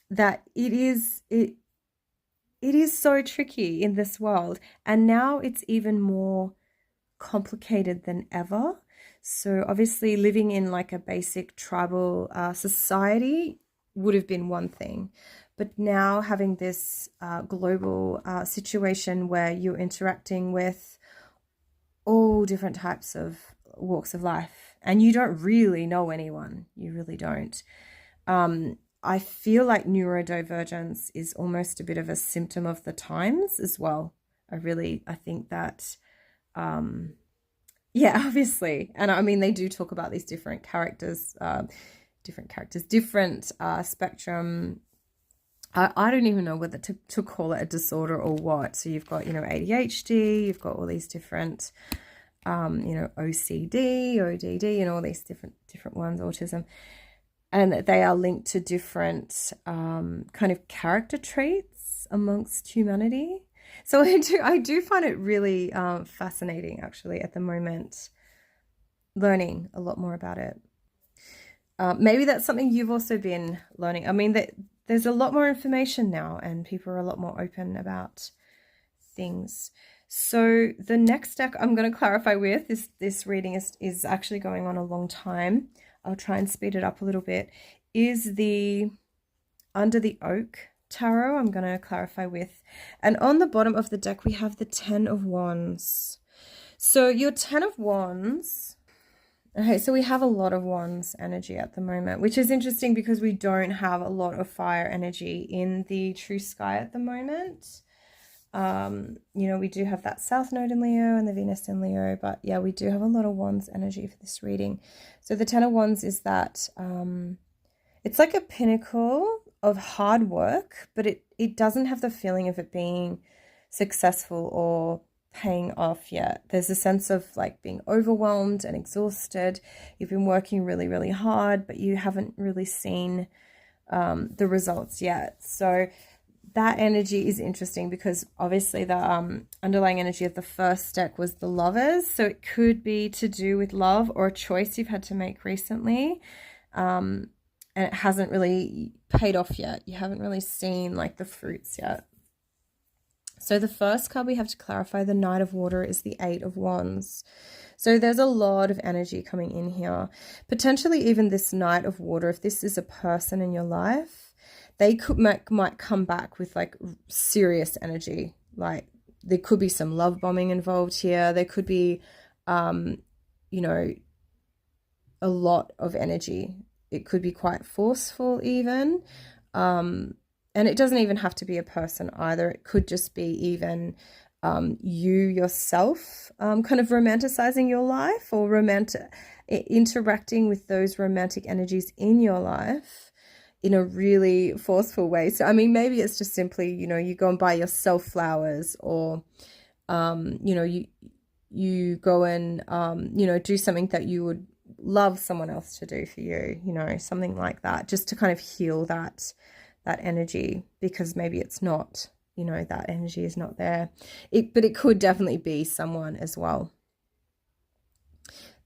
That it is so tricky in this world. And now it's even more complicated than ever. So obviously living in like a basic tribal society would have been one thing. But now having this global situation where you're interacting with all different types of walks of life and you don't really know anyone, you really don't. I feel like neurodivergence is almost a bit of a symptom of the times as well. I think that... yeah, obviously. And I mean, they do talk about these different characters, different spectrum. I don't even know whether to call it a disorder or what. So you've got, ADHD, you've got all these different, OCD, ODD, all these different ones, autism. And they are linked to different kind of character traits amongst humanity. So I do find it really fascinating, actually, at the moment, learning a lot more about it. Maybe that's something you've also been learning. I mean, there's a lot more information now and people are a lot more open about things. So the next deck I'm going to clarify with, this reading is actually going on a long time. I'll try and speed it up a little bit, is the Under the Oak Tarot. I'm going to clarify with, and on the bottom of the deck we have the 10 of Wands. So your 10 of Wands, okay, so we have a lot of Wands energy at the moment, which is interesting because we don't have a lot of fire energy in the true sky at the moment. We do have that South Node in Leo and the Venus in Leo, but yeah, we do have a lot of Wands energy for this reading. So the 10 of Wands is that it's like a pinnacle of hard work, but it doesn't have the feeling of it being successful or paying off yet. There's a sense of like being overwhelmed and exhausted. You've been working really, really hard, but you haven't really seen the results yet. So that energy is interesting because obviously the underlying energy of the first deck was the Lovers. So it could be to do with love or a choice you've had to make recently. And it hasn't really paid off yet. You haven't really seen like the fruits yet. So the first card we have to clarify, the Knight of Water, is the Eight of Wands. So there's a lot of energy coming in here. Potentially even this Knight of Water, if this is a person in your life, they might come back with like serious energy. Like there could be some love bombing involved here. There could be, you know, a lot of energy. It could be quite forceful even. And it doesn't even have to be a person either. It could just be even you yourself kind of romanticizing your life or interacting with those romantic energies in your life in a really forceful way. So, I mean, maybe it's just simply, you know, you go and buy yourself flowers, or, you know, you go and, you know, do something that you would love someone else to do for you, you know, something like that, just to kind of heal that energy, because maybe it's not, you know, that energy is not there. But it could definitely be someone as well.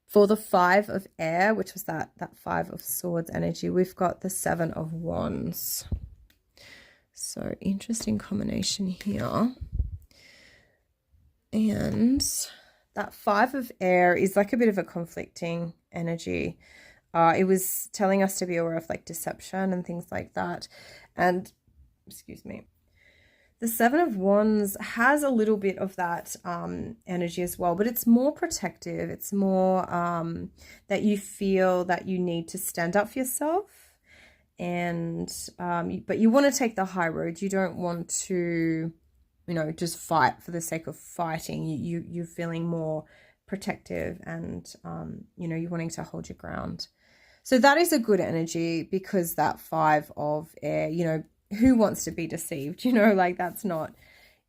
For the Five of Air, which was that Five of Swords energy, we've got the Seven of Wands. So interesting combination here. And that Five of Air is like a bit of a conflicting energy. It was telling us to be aware of like deception and things like that. And, excuse me, the Seven of Wands has a little bit of that energy as well, but it's more protective. It's more that you feel that you need to stand up for yourself, and but you want to take the high road. You don't want to, you know, just fight for the sake of fighting. You're feeling more protective, and you know, you're wanting to hold your ground. So that is a good energy, because that Five of Air, you know, who wants to be deceived? You know, like that's not,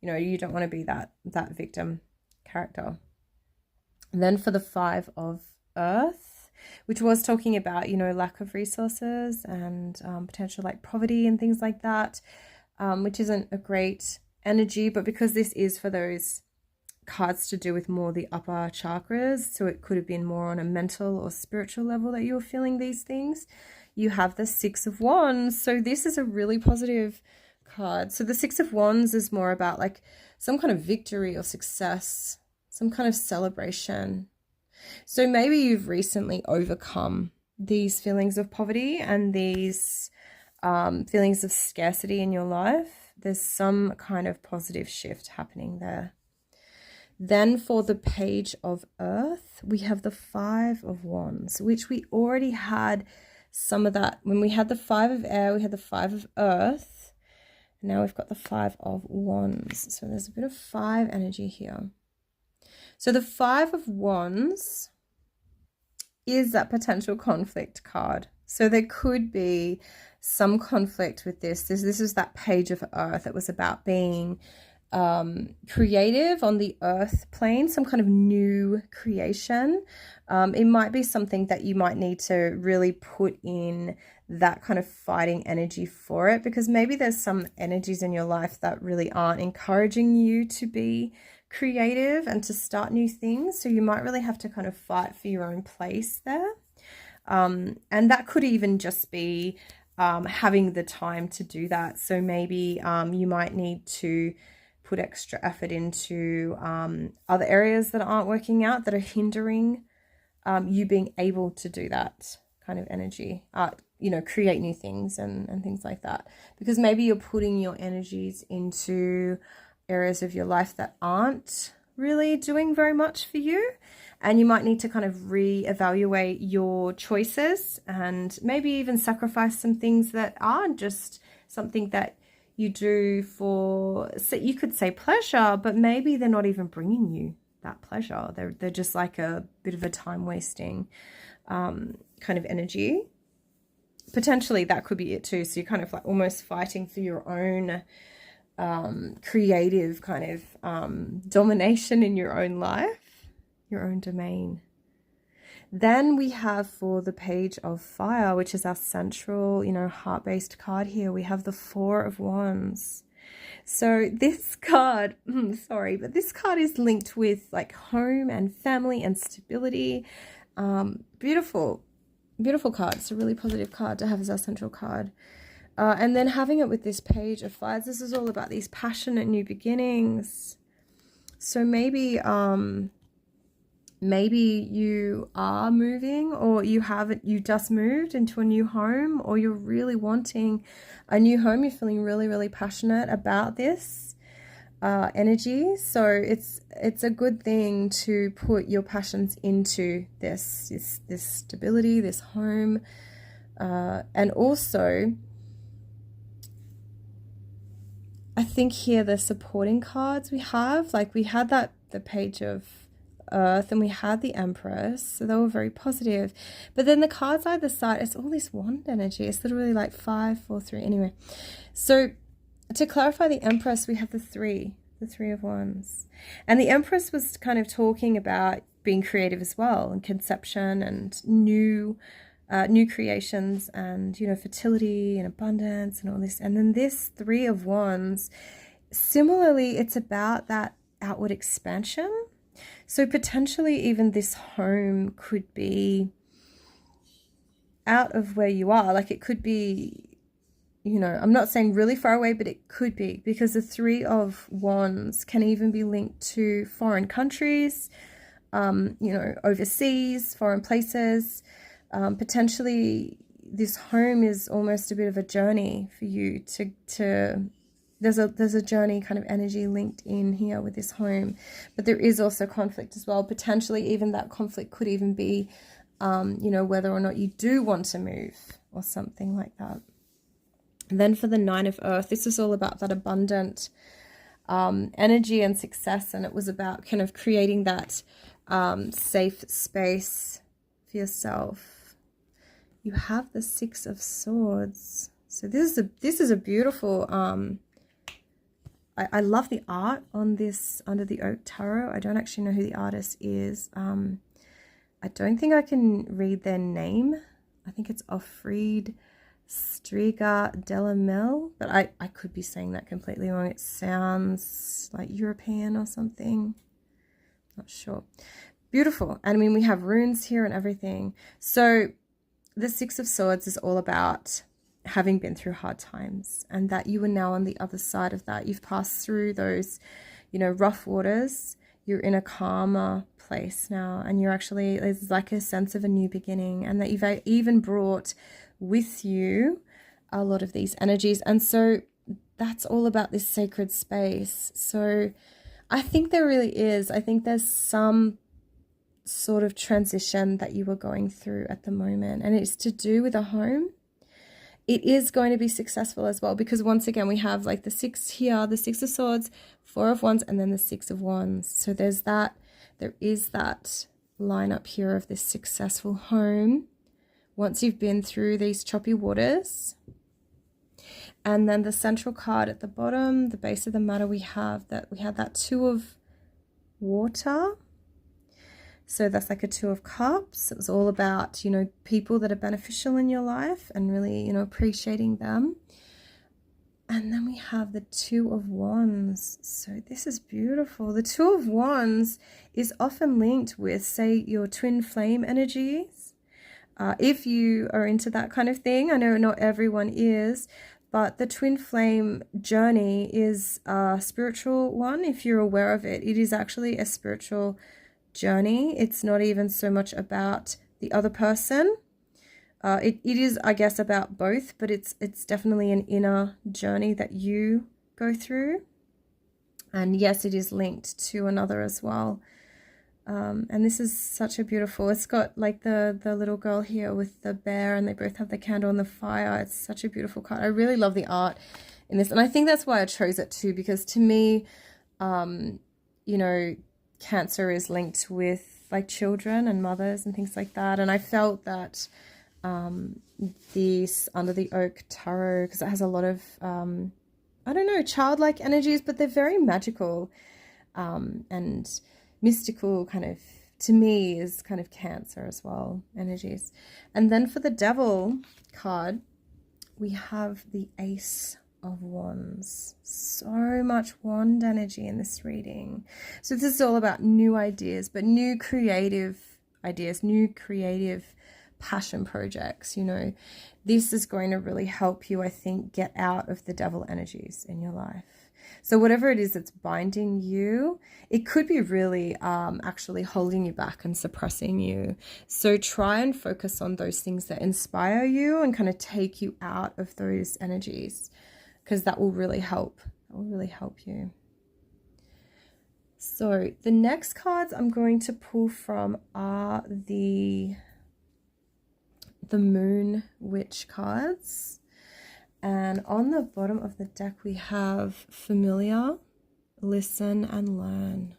you know, you don't want to be that victim character. And then for the Five of Earth, which was talking about, you know, lack of resources and potential like poverty and things like that, which isn't a great energy, but because this is for those cards to do with more the upper chakras, so it could have been more on a mental or spiritual level that you were feeling these things. You have the Six of Wands, so this is a really positive card. So the Six of Wands is more about like some kind of victory or success, some kind of celebration. So maybe you've recently overcome these feelings of poverty and these feelings of scarcity in your life. There's some kind of positive shift happening there. Then for the Page of Earth, we have the Five of Wands, which we already had some of that. When we had the Five of Air, we had the Five of Earth. And now we've got the Five of Wands. So there's a bit of five energy here. So the Five of Wands is that potential conflict card. So there could be some conflict with this. This is that Page of Earth. It was about being creative on the earth plane, some kind of new creation. It might be something that you might need to really put in that kind of fighting energy for it, because maybe there's some energies in your life that really aren't encouraging you to be creative and to start new things. So you might really have to kind of fight for your own place there. And that could even just be having the time to do that. So maybe you might need to put extra effort into other areas that aren't working out, that are hindering you being able to do that kind of energy, you know, create new things and things like that. Because maybe you're putting your energies into areas of your life that aren't really doing very much for you, and you might need to kind of reevaluate your choices and maybe even sacrifice some things that aren't just something that you do for, so you could say pleasure, but maybe they're not even bringing you that pleasure. They're just like a bit of a time wasting kind of energy. Potentially that could be it too. So you're kind of like almost fighting for your own creative kind of domination in your own life, your own domain. Then we have for the Page of Fire, which is our central, heart-based card here, we have the Four of Wands. So this card, sorry, but this card is linked with like home and family and stability. Beautiful, beautiful card. It's a really positive card to have as our central card. And then having it with this Page of Fires, this is all about these passionate new beginnings. So maybe you are moving, or you just moved into a new home, or you're really wanting a new home. You're feeling really, really passionate about this energy. So it's a good thing to put your passions into this stability, this home. And also, I think here the supporting cards we have, like we had the Page of Earth and we had the Empress, so they were very positive. But then the cards either side, it's all this wand energy. It's literally like 5, 4, 3. Anyway, so to clarify the Empress, we have the Three of Wands. And the Empress was kind of talking about being creative as well, and conception and new creations, and fertility and abundance and all this. And then this Three of Wands, similarly, it's about that outward expansion. So potentially even this home could be out of where you are. Like it could be, I'm not saying really far away, but it could be, because the Three of Wands can even be linked to foreign countries, overseas, foreign places. Potentially this home is almost a bit of a journey for you to there's a journey kind of energy linked in here with this home. But there is also conflict as well. Potentially even that conflict could even be whether or not you do want to move or something like that. And then for the Nine of Earth, this is all about that abundant energy and success, and it was about kind of creating that safe space for yourself. You have the Six of Swords. So this is a beautiful I love the art on this Under the Oak Tarot. I don't actually know who the artist is. I don't think I can read their name. I think it's Offried Striga Delamel, but I could be saying that completely wrong. It sounds like European or something. Not sure. Beautiful. And I mean, we have runes here and everything. So the Six of Swords is all about having been through hard times, and that you are now on the other side of that. You've passed through those, rough waters. You're in a calmer place now, and there's like a sense of a new beginning, and that you've even brought with you a lot of these energies. And so that's all about this sacred space. So I think there really is. I think there's some sort of transition that you are going through at the moment, and it's to do with a home. It is going to be successful as well, because once again, we have like the Six here, the Six of Swords, Four of Wands, and then the Six of Wands. So there is that line up here of this successful home once you've been through these choppy waters. And then the central card at the bottom, the base of the matter, we had that Two of Water. So that's like a Two of Cups. It was all about, people that are beneficial in your life and really, appreciating them. And then we have the Two of Wands. So this is beautiful. The Two of Wands is often linked with, say, your twin flame energies. If you are into that kind of thing, I know not everyone is, but the twin flame journey is a spiritual one. If you're aware of it, it is actually a spiritual journey. It's not even so much about the other person. It is, I guess, about both, but it's definitely an inner journey that you go through. And yes, it is linked to another as well. And this is such a beautiful, it's got like the little girl here with the bear, and they both have the candle and the fire. It's such a beautiful card. I really love the art in this, and I think that's why I chose it too, because to me, Cancer is linked with like children and mothers and things like that. And I felt that this Under the Oak Tarot, because it has a lot of I don't know, childlike energies, but they're very magical and mystical, kind of, to me, is kind of Cancer as well, energies. And then for the Devil card, we have the Ace of Wands. So much wand energy in this reading. So this is all about new ideas, but new creative ideas, new creative passion projects. You know, this is going to really help you, I think, get out of the devil energies in your life. So whatever it is that's binding you, it could be really actually holding you back and suppressing you. So try and focus on those things that inspire you and kind of take you out of those energies, because that will really help. That will really help you. So the next cards I'm going to pull from are the Moon Witch cards. And on the bottom of the deck, we have Familiar, Listen and Learn.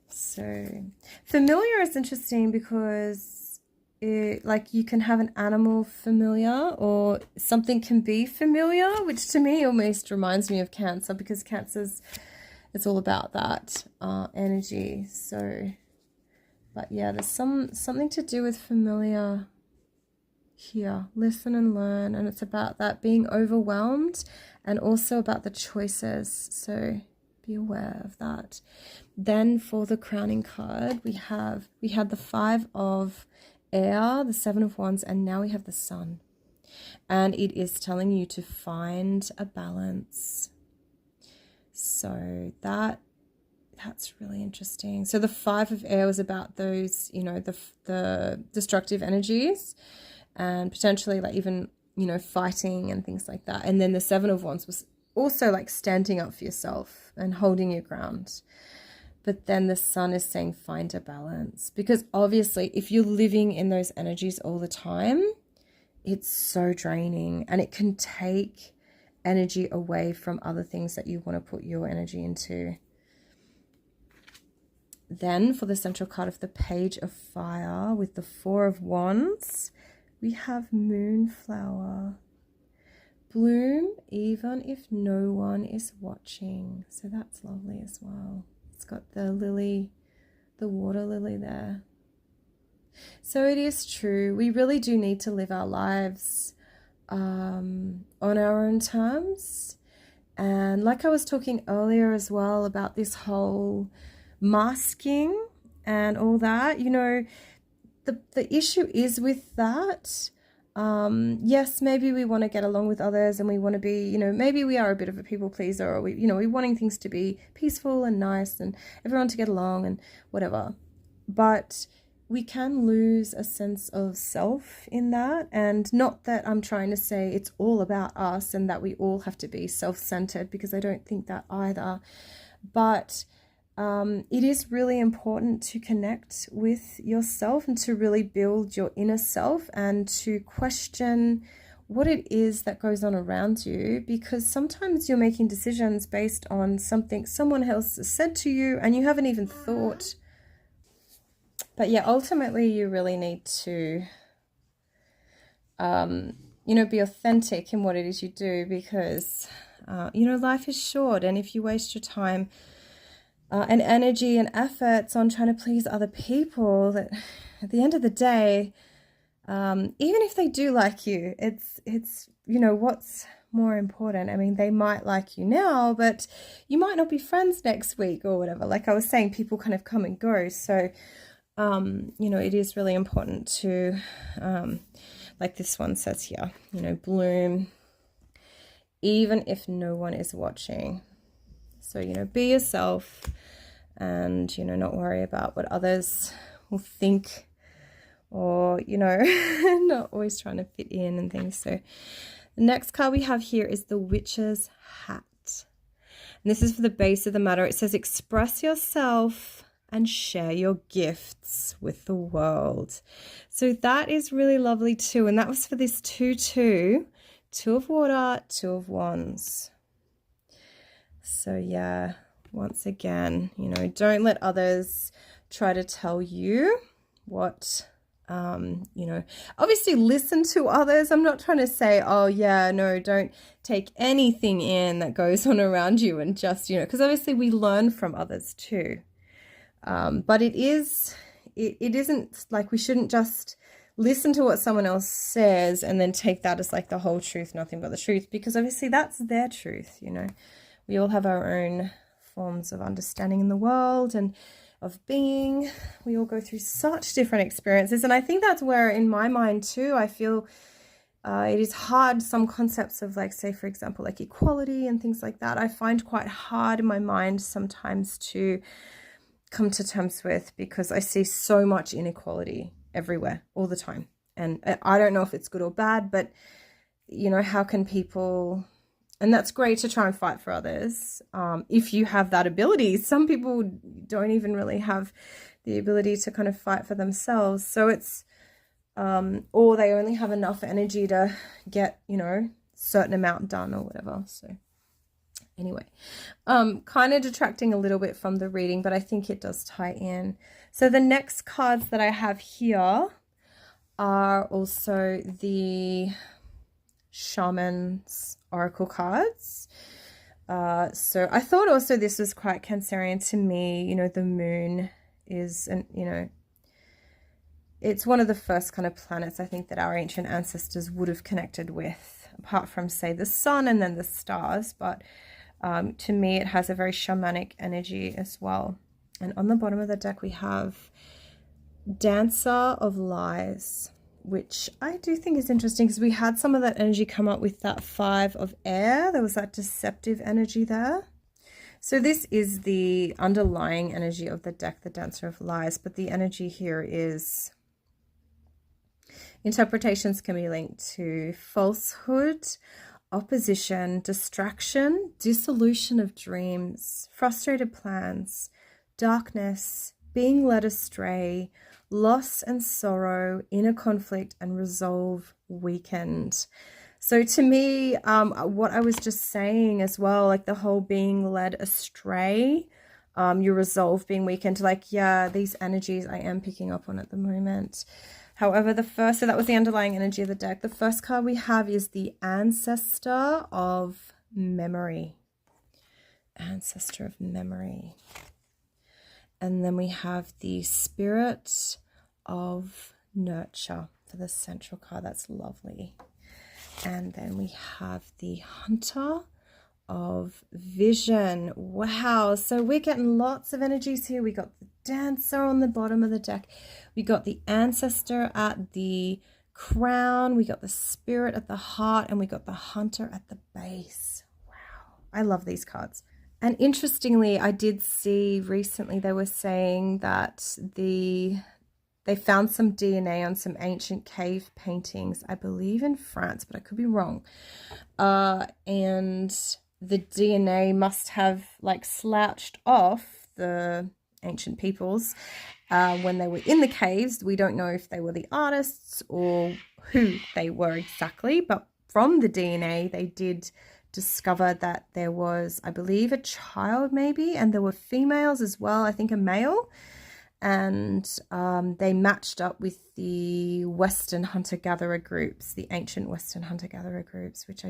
So familiar is interesting because like you can have an animal familiar, or something can be familiar, which to me almost reminds me of Cancer, because Cancer's, it's all about that energy. So, but yeah, there's something to do with familiar here. Listen and learn, and it's about that being overwhelmed, and also about the choices. So be aware of that. Then for the crowning card, we had the Five of Air, the Seven of Wands, and now we have the Sun. And it is telling you to find a balance. So that's really interesting. So the Five of Air was about those, you know, the destructive energies, and potentially like even, you know, fighting and things like that. And then the Seven of Wands was also like standing up for yourself and holding your ground. But then the Sun is saying find a balance, because obviously if you're living in those energies all the time, it's so draining, and it can take energy away from other things that you want to put your energy into. Then for the central card of the Page of Fire with the Four of Wands, we have Moonflower. Bloom even if no one is watching. So that's lovely as well. It's got the lily, the water lily there. So it is true. We really do need to live our lives on our own terms. And like I was talking earlier as well about this whole masking and all that, you know, the issue is with that. Yes, maybe we want to get along with others, and we want to be, you know, maybe we are a bit of a people pleaser, or we're wanting things to be peaceful and nice and everyone to get along and whatever. But we can lose a sense of self in that. And not that I'm trying to say it's all about us and that we all have to be self-centered, because I don't think that either. But it is really important to connect with yourself and to really build your inner self, and to question what it is that goes on around you, because sometimes you're making decisions based on something someone else has said to you and you haven't even thought. But yeah, ultimately you really need to be authentic in what it is you do, because life is short, and if you waste your time and energy and efforts on trying to please other people, that at the end of the day, even if they do like you, it's what's more important? I mean, they might like you now, but you might not be friends next week or whatever. Like I was saying, people kind of come and go. So, it is really important to, like this one says here, bloom even if no one is watching. So, be yourself, and, not worry about what others will think, or, not always trying to fit in and things. So the next card we have here is the Witch's Hat. And this is for the base of the matter. It says, express yourself and share your gifts with the world. So that is really lovely too. And that was for this 2-2, 2 of water, 2 of wands. So yeah, once again, don't let others try to tell you what You know, obviously listen to others. I'm not trying to say, oh yeah, no, don't take anything in that goes on around you, and just, you know, because obviously we learn from others too. But it isn't like, we shouldn't just listen to what someone else says and then take that as like the whole truth, nothing but the truth, because obviously that's their truth. You know, we all have our own forms of understanding in the world and of being. We all go through such different experiences, and I think that's where, in my mind too, I feel it is hard. Some concepts of, like, say for example, like equality and things like that, I find quite hard in my mind sometimes to come to terms with, because I see so much inequality everywhere all the time, and I don't know if it's good or bad, but you know, how can people, and that's great to try and fight for others, if you have that ability. Some people don't even really have the ability to kind of fight for themselves, so it's or they only have enough energy to get, you know, certain amount done or whatever. So anyway, kind of detracting a little bit from the reading, but I think it does tie in. So the next cards that I have here are also the Shaman's Oracle cards. So I thought also this was quite Cancerian to me. You know, the moon is, and you know, it's one of the first kind of planets I think that our ancient ancestors would have connected with, apart from, say, the sun and then the stars. But to me, it has a very shamanic energy as well. And on the bottom of the deck, we have Dancer of Lies, which I do think is interesting, because we had some of that energy come up with that Five of Air. There was that deceptive energy there. So this is the underlying energy of the deck, the Dancer of Lies, but the energy here is, interpretations can be linked to falsehood, opposition, distraction, dissolution of dreams, frustrated plans, darkness, being led astray, loss and sorrow, inner conflict, and resolve weakened. So to me, what I was just saying as well, like the whole being led astray, your resolve being weakened, like, yeah, these energies I am picking up on at the moment. However, so that was the underlying energy of the deck. The first card we have is the Ancestor of Memory. Ancestor of Memory. And then we have the Spirit of Nurture for the central card. That's lovely. And then we have the Hunter of Vision. Wow, so we're getting lots of energies here. We got the Dancer on the bottom of the deck, we got the Ancestor at the crown, we got the Spirit at the heart, and we got the Hunter at the base. Wow, I love these cards. And interestingly, I did see recently they were saying that they found some DNA on some ancient cave paintings, I believe in France, but I could be wrong. And the DNA must have like slouched off the ancient peoples when they were in the caves. We don't know if they were the artists or who they were exactly, but from the DNA they did discover that there was, I believe, a child maybe, and there were females as well, I think a male, and they matched up with the Western hunter-gatherer groups, the ancient Western hunter-gatherer groups, which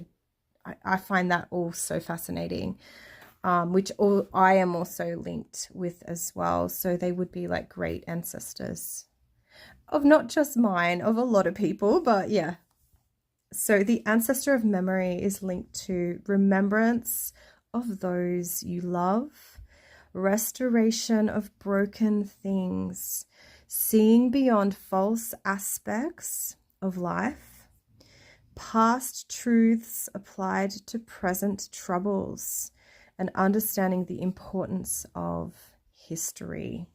I find that all so fascinating, which I am also linked with as well. So they would be like great ancestors of not just mine, of a lot of people, but yeah. So the Ancestor of Memory is linked to remembrance of those you love, restoration of broken things, seeing beyond false aspects of life, past truths applied to present troubles, and understanding the importance of history.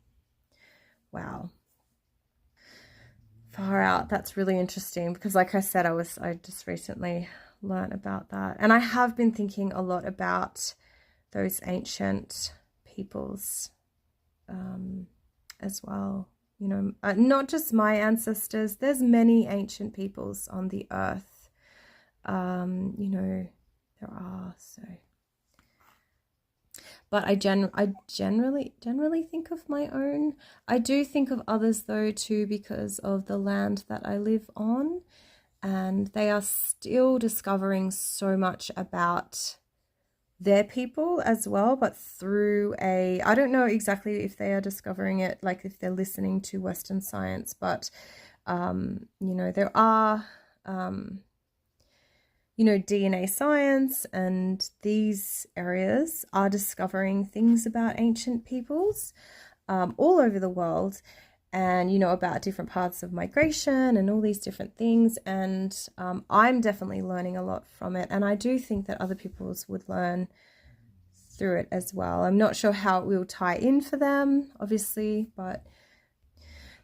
Wow. Far out. That's really interesting, because like I said, I just recently learned about that, and I have been thinking a lot about those ancient peoples as well. You know, not just my ancestors, there's many ancient peoples on the earth. You know, there are. So but I generally think of my own. I do think of others though too, because of the land that I live on, and they are still discovering so much about their people as well, but through I don't know exactly if they are discovering it, like if they're listening to Western science, but you know, there are you know, DNA science, and these areas are discovering things about ancient peoples all over the world, and, you know, about different paths of migration and all these different things. And I'm definitely learning a lot from it. And I do think that other peoples would learn through it as well. I'm not sure how it will tie in for them, obviously, but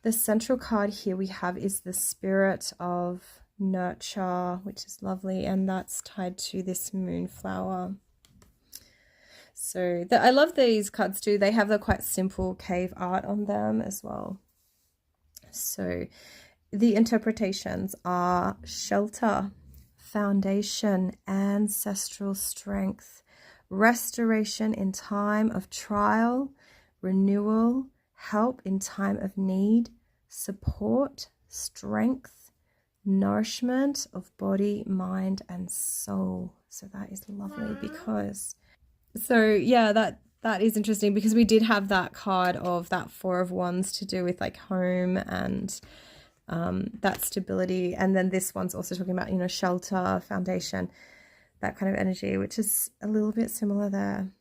the central card here we have is the Spirit of Nurture, which is lovely, and that's tied to this moonflower. So I love these cards too. They have the quite simple cave art on them as well. So the interpretations are shelter, foundation, ancestral strength, restoration in time of trial, renewal, help in time of need, support, strength, nourishment of body, mind, and soul. So that is lovely, because yeah, that is interesting, because we did have that card of that Four of Wands to do with like home and that stability, and then this one's also talking about, you know, shelter, foundation, that kind of energy, which is a little bit similar there.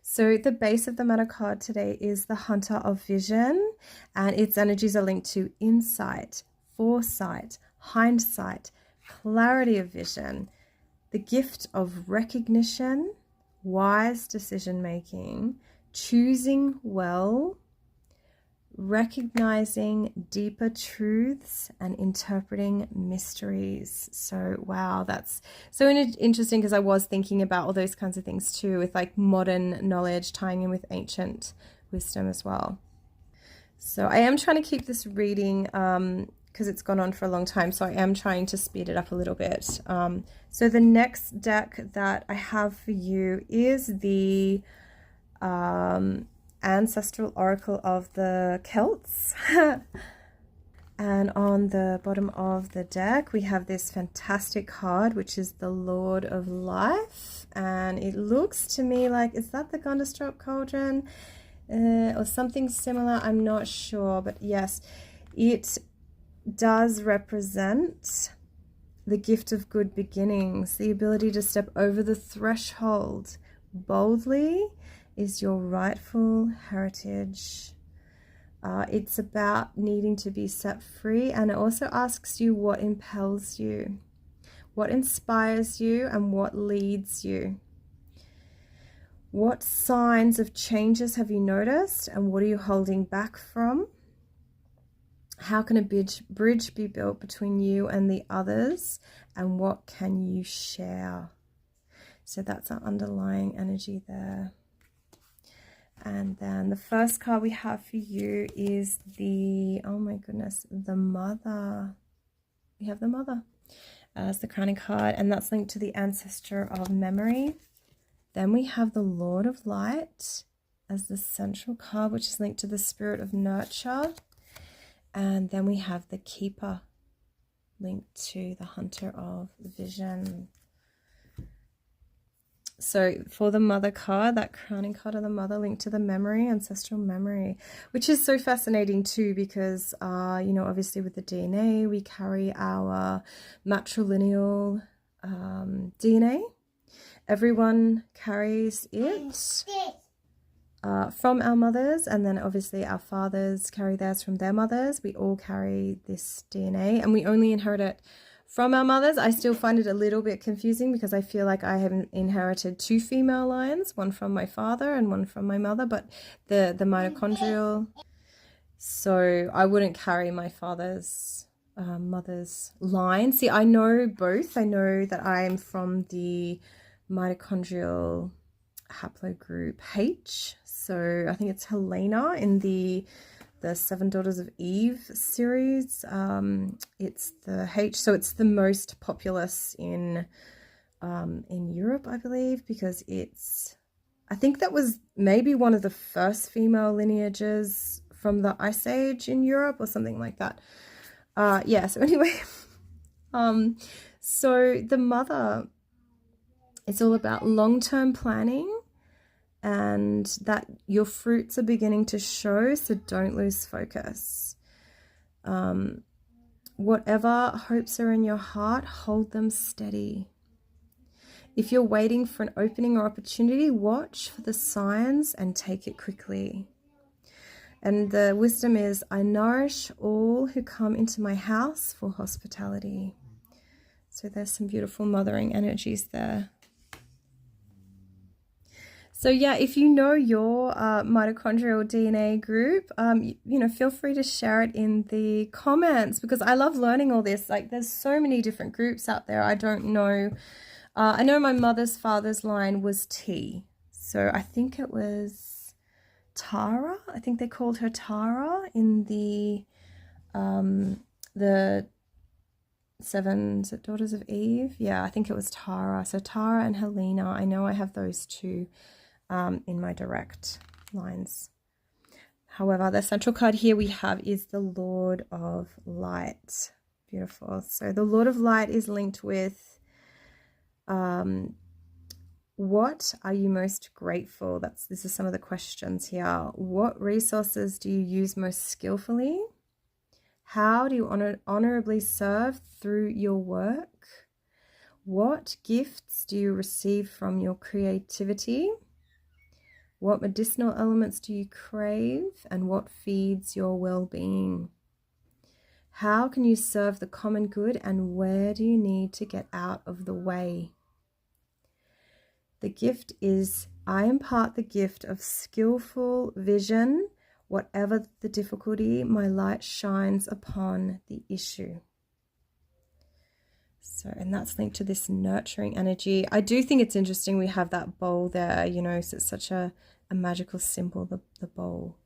So the base of the Matter card today is the Hunter of Vision, and its energies are linked to insight, foresight, hindsight, clarity of vision, the gift of recognition, wise decision making, choosing well, recognizing deeper truths, and interpreting mysteries. So wow, that's so interesting, because I was thinking about all those kinds of things too, with like modern knowledge tying in with ancient wisdom as well. So I am trying to keep this reading because it's gone on for a long time, so I am trying to speed it up a little bit. So the next deck that I have for you is the Ancestral Oracle of the Celts. And on the bottom of the deck we have this fantastic card, which is the Lord of Life, and it looks to me like, is that the Gunderstrop Cauldron or something similar? I'm not sure, but yes, it does represent the gift of good beginnings, the ability to step over the threshold boldly is your rightful heritage. It's about needing to be set free, and it also asks you what impels you, what inspires you, and what leads you. What signs of changes have you noticed, and what are you holding back from? How can a bridge be built between you and the others, and what can you share? So that's our underlying energy there. And then the first card we have for you is the, oh my goodness, the Mother. We have the Mother as the crowning card, and that's linked to the ancestor of memory. Then we have the Lord of Light as the central card, which is linked to the Spirit of Nurture. And then we have the Keeper linked to the Hunter of Vision. So for the Mother card, that crowning card of the Mother linked to the memory, ancestral memory, which is so fascinating too, because, you know, obviously with the DNA, we carry our matrilineal DNA. Everyone carries it from our mothers, and then obviously our fathers carry theirs from their mothers. We all carry this DNA, and we only inherit it from our mothers. I still find it a little bit confusing, because I feel like I have inherited two female lines, one from my father and one from my mother, but the mitochondrial, so I wouldn't carry my father's mother's line. See, I know both. I know that I'm from the mitochondrial haplogroup H, so I think it's Helena in the Seven Daughters of Eve series. It's the H, so it's the most populous in Europe, I believe, because it's I think that was maybe one of the first female lineages from the Ice Age in Europe or something like that. Yeah, so anyway, so the mother, it's all about long-term planning and that your fruits are beginning to show, so don't lose focus. Whatever hopes are in your heart, hold them steady. If you're waiting for an opening or opportunity, watch for the signs and take it quickly. And the wisdom is, I nourish all who come into my house for hospitality. So there's some beautiful mothering energies there. So yeah, if you know your mitochondrial DNA group, feel free to share it in the comments, because I love learning all this. Like, there's so many different groups out there. I don't know. I know my mother's father's line was T. So I think it was Tara. I think they called her Tara in the Seven Daughters of Eve. Yeah, I think it was Tara. So Tara and Helena. I know I have those two in my direct lines. However, the central card here we have is the Lord of Light. Beautiful. So the Lord of Light is linked with what are you most grateful? This is some of the questions here. What resources do you use most skillfully? How do you honorably serve through your work? What gifts do you receive from your creativity? What medicinal elements do you crave, and what feeds your well-being? How can you serve the common good, and where do you need to get out of the way? The gift is, I impart the gift of skillful vision. Whatever the difficulty, my light shines upon the issue. So, and that's linked to this nurturing energy. I do think it's interesting we have that bowl there, so it's such a magical symbol, the bowl.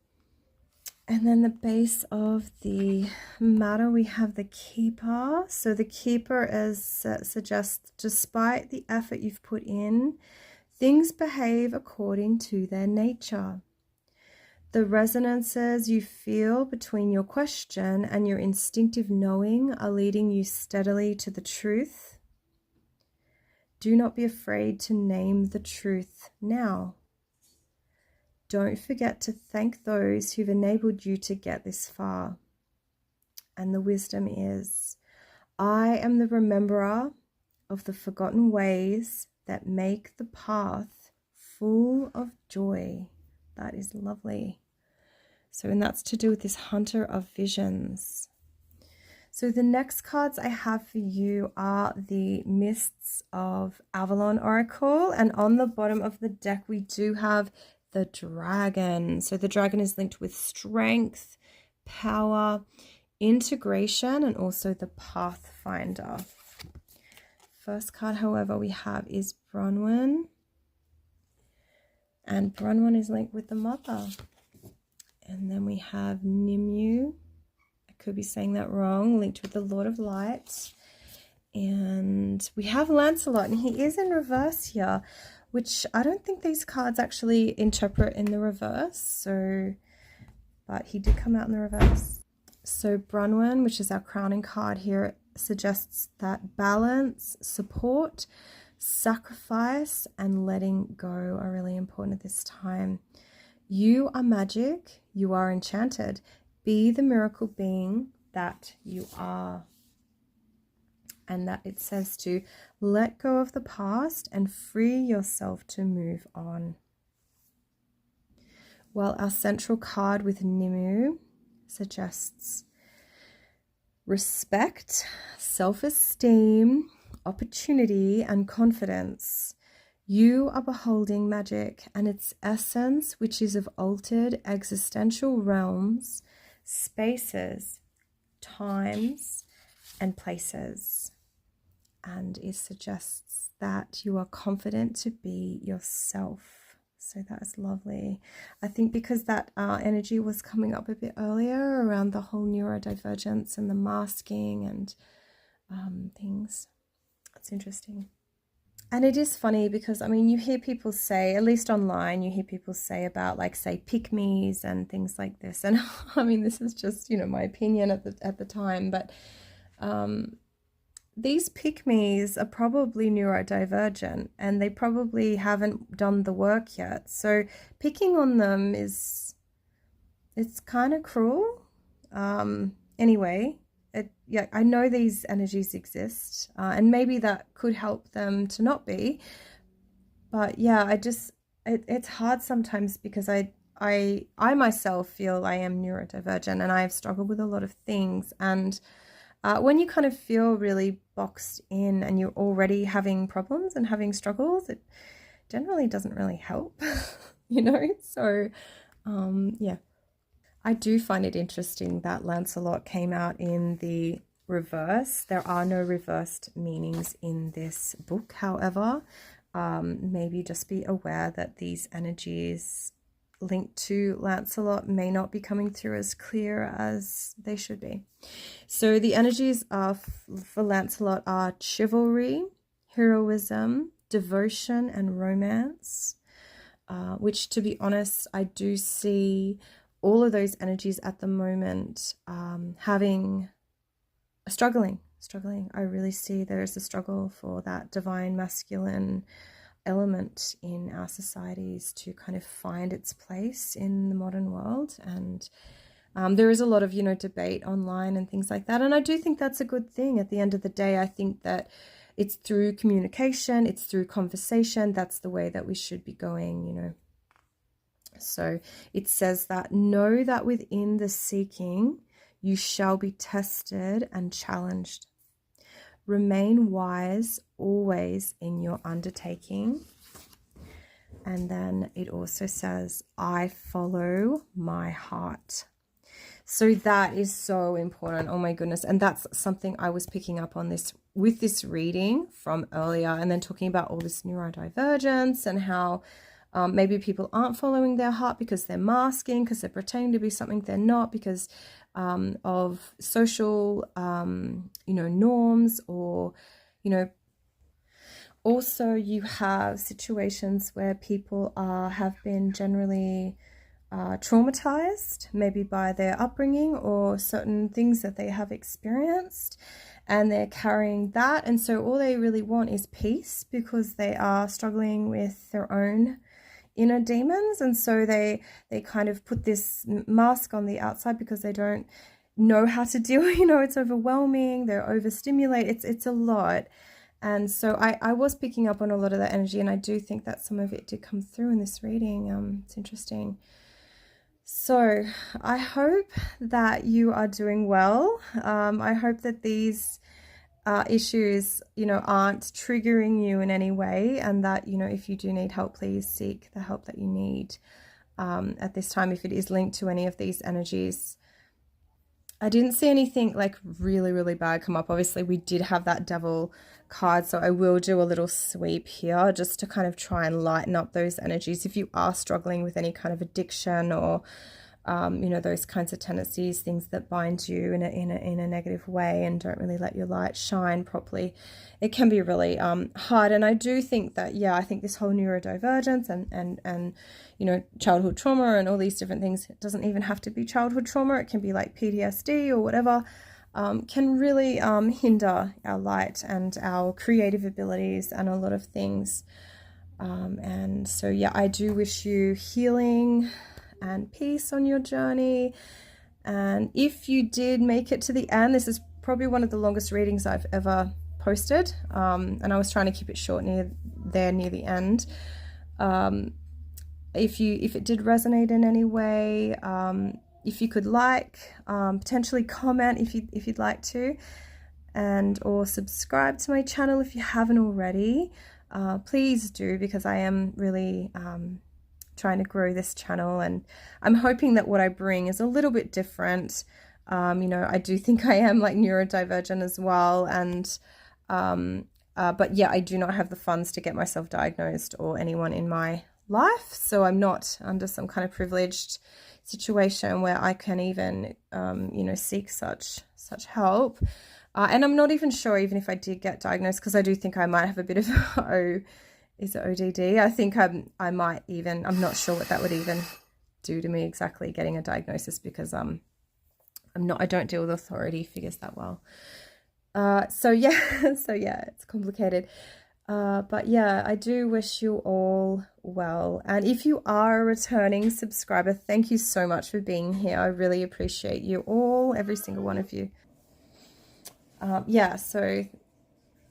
And then the base of the matter, we have the keeper. So the keeper suggests, despite the effort you've put in, things behave according to their nature. The resonances you feel between your question and your instinctive knowing are leading you steadily to the truth. Do not be afraid to name the truth now. Don't forget to thank those who've enabled you to get this far. And the wisdom is, I am the rememberer of the forgotten ways that make the path full of joy. That is lovely. So, and that's to do with this hunter of visions. So the next cards I have for you are the Mists of Avalon Oracle. And on the bottom of the deck, we do have the dragon. So the dragon is linked with strength, power, integration, and also the Pathfinder. First card, however, we have is Bronwyn. And Bronwyn is linked with the mother. And then we have Nimue. I could be saying that wrong. Linked with the Lord of Light. And we have Lancelot. And he is in reverse here, which I don't think these cards actually interpret in the reverse. So, but he did come out in the reverse. So Bronwyn, which is our crowning card here, suggests that balance, support, sacrifice, and letting go are really important at this time. You are magic. You are enchanted. Be the miracle being that you are. And that it says to let go of the past and free yourself to move on. While our central card with Nimue suggests respect, self-esteem, opportunity, and confidence. You are beholding magic and its essence, which is of altered existential realms, spaces, times, and places. And it suggests that you are confident to be yourself. So that is lovely. I think because that energy was coming up a bit earlier around the whole neurodivergence and the masking and things. That's interesting. And it is funny because, I mean, you hear people say, at least online, you hear people say about, like, say, pick-me's and things like this. And I mean, this is just, you know, my opinion at the time, but these pick-me's are probably neurodivergent and they probably haven't done the work yet. So picking on them it's kind of cruel. Anyway, yeah, I know these energies exist, and maybe that could help them to not be. But yeah, it's hard sometimes because I myself feel I am neurodivergent and I've struggled with a lot of things. And when you kind of feel really boxed in and you're already having problems and having struggles, it generally doesn't really help, you know? So yeah. I do find it interesting that Lancelot came out in the reverse. There are no reversed meanings in this book, however. Maybe just be aware that these energies linked to Lancelot may not be coming through as clear as they should be. So the energies for Lancelot are chivalry, heroism, devotion, and romance, which, to be honest, I do see all of those energies at the moment struggling. I really see there is a struggle for that divine masculine element in our societies to kind of find its place in the modern world. And there is a lot of, you know, debate online and things like that. And I do think that's a good thing. At the end of the day, I think that it's through communication, it's through conversation. That's the way that we should be going, you know. So it says that, know that within the seeking you shall be tested and challenged. Remain wise always in your undertaking. And then it also says, I follow my heart. So that is so important. Oh my goodness. And that's something I was picking up on this with this reading from earlier, and then talking about all this neurodivergence and how maybe people aren't following their heart because they're masking, because they're pretending to be something they're not, because of social, you know, norms, or, you know, also you have situations where people have been generally traumatized, maybe by their upbringing or certain things that they have experienced, and they're carrying that. And so all they really want is peace because they are struggling with their own inner demons, and so they kind of put this mask on the outside because they don't know how to deal. You know, it's overwhelming, they're overstimulated, it's a lot. And so I was picking up on a lot of that energy, and I do think that some of it did come through in this reading. It's interesting. So I hope that you are doing well. I hope that these issues, you know, aren't triggering you in any way, and that, you know, if you do need help, please seek the help that you need at this time if it is linked to any of these energies. I didn't see anything like really, really bad come up. Obviously, we did have that devil card, so I will do a little sweep here just to kind of try and lighten up those energies. If you are struggling with any kind of addiction or you know, those kinds of tendencies, things that bind you in a negative way and don't really let your light shine properly, it can be really hard. And I do think that, yeah, I think this whole neurodivergence and you know, childhood trauma and all these different things, it doesn't even have to be childhood trauma, it can be like PTSD or whatever, can really hinder our light and our creative abilities and a lot of things. And so, yeah, I do wish you healing and peace on your journey. And if you did make it to the end, this is probably one of the longest readings I've ever posted, and I was trying to keep it short near the end. If it did resonate in any way, if you could like, potentially comment if you'd like to, and or subscribe to my channel if you haven't already. Please do, because I am really trying to grow this channel, and I'm hoping that what I bring is a little bit different. You know, I do think I am like neurodivergent as well, and but yeah, I do not have the funds to get myself diagnosed or anyone in my life, so I'm not under some kind of privileged situation where I can even you know, seek such help. And I'm not even sure even if I did get diagnosed, because I do think I might have a bit of is it ODD? I think I might even, I'm not sure what that would even do to me exactly, getting a diagnosis, because I don't deal with authority figures that well. So yeah, it's complicated. But yeah, I do wish you all well. And if you are a returning subscriber, thank you so much for being here. I really appreciate you all, every single one of you. Yeah, so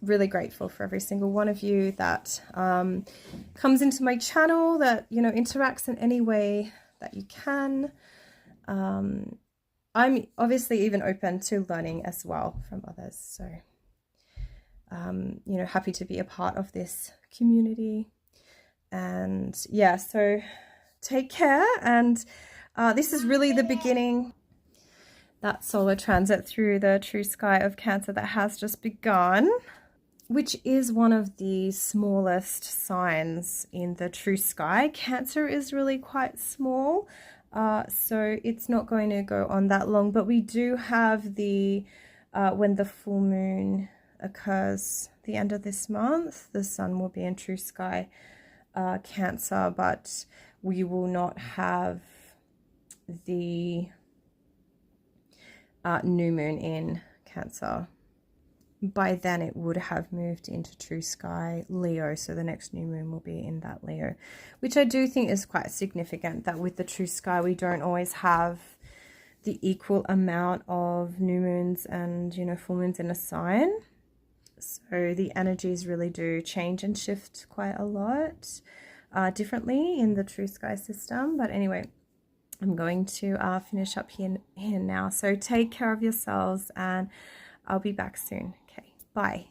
really grateful for every single one of you that comes into my channel, that, you know, interacts in any way that you can. I'm obviously even open to learning as well from others. So, you know, happy to be a part of this community. And yeah, so take care. And this is really the beginning, that solar transit through the true sky of Cancer that has just begun, which is one of the smallest signs in the true sky. Cancer is really quite small, so it's not going to go on that long, but we do have the, when the full moon occurs the end of this month, the sun will be in true sky Cancer, but we will not have the new moon in Cancer. By then it would have moved into true sky Leo, so the next new moon will be in that Leo, which I do think is quite significant, that with the true sky we don't always have the equal amount of new moons and, you know, full moons in a sign. So the energies really do change and shift quite a lot differently in the true sky system. But anyway, I'm going to finish up here now. So take care of yourselves, and I'll be back soon. Okay, bye.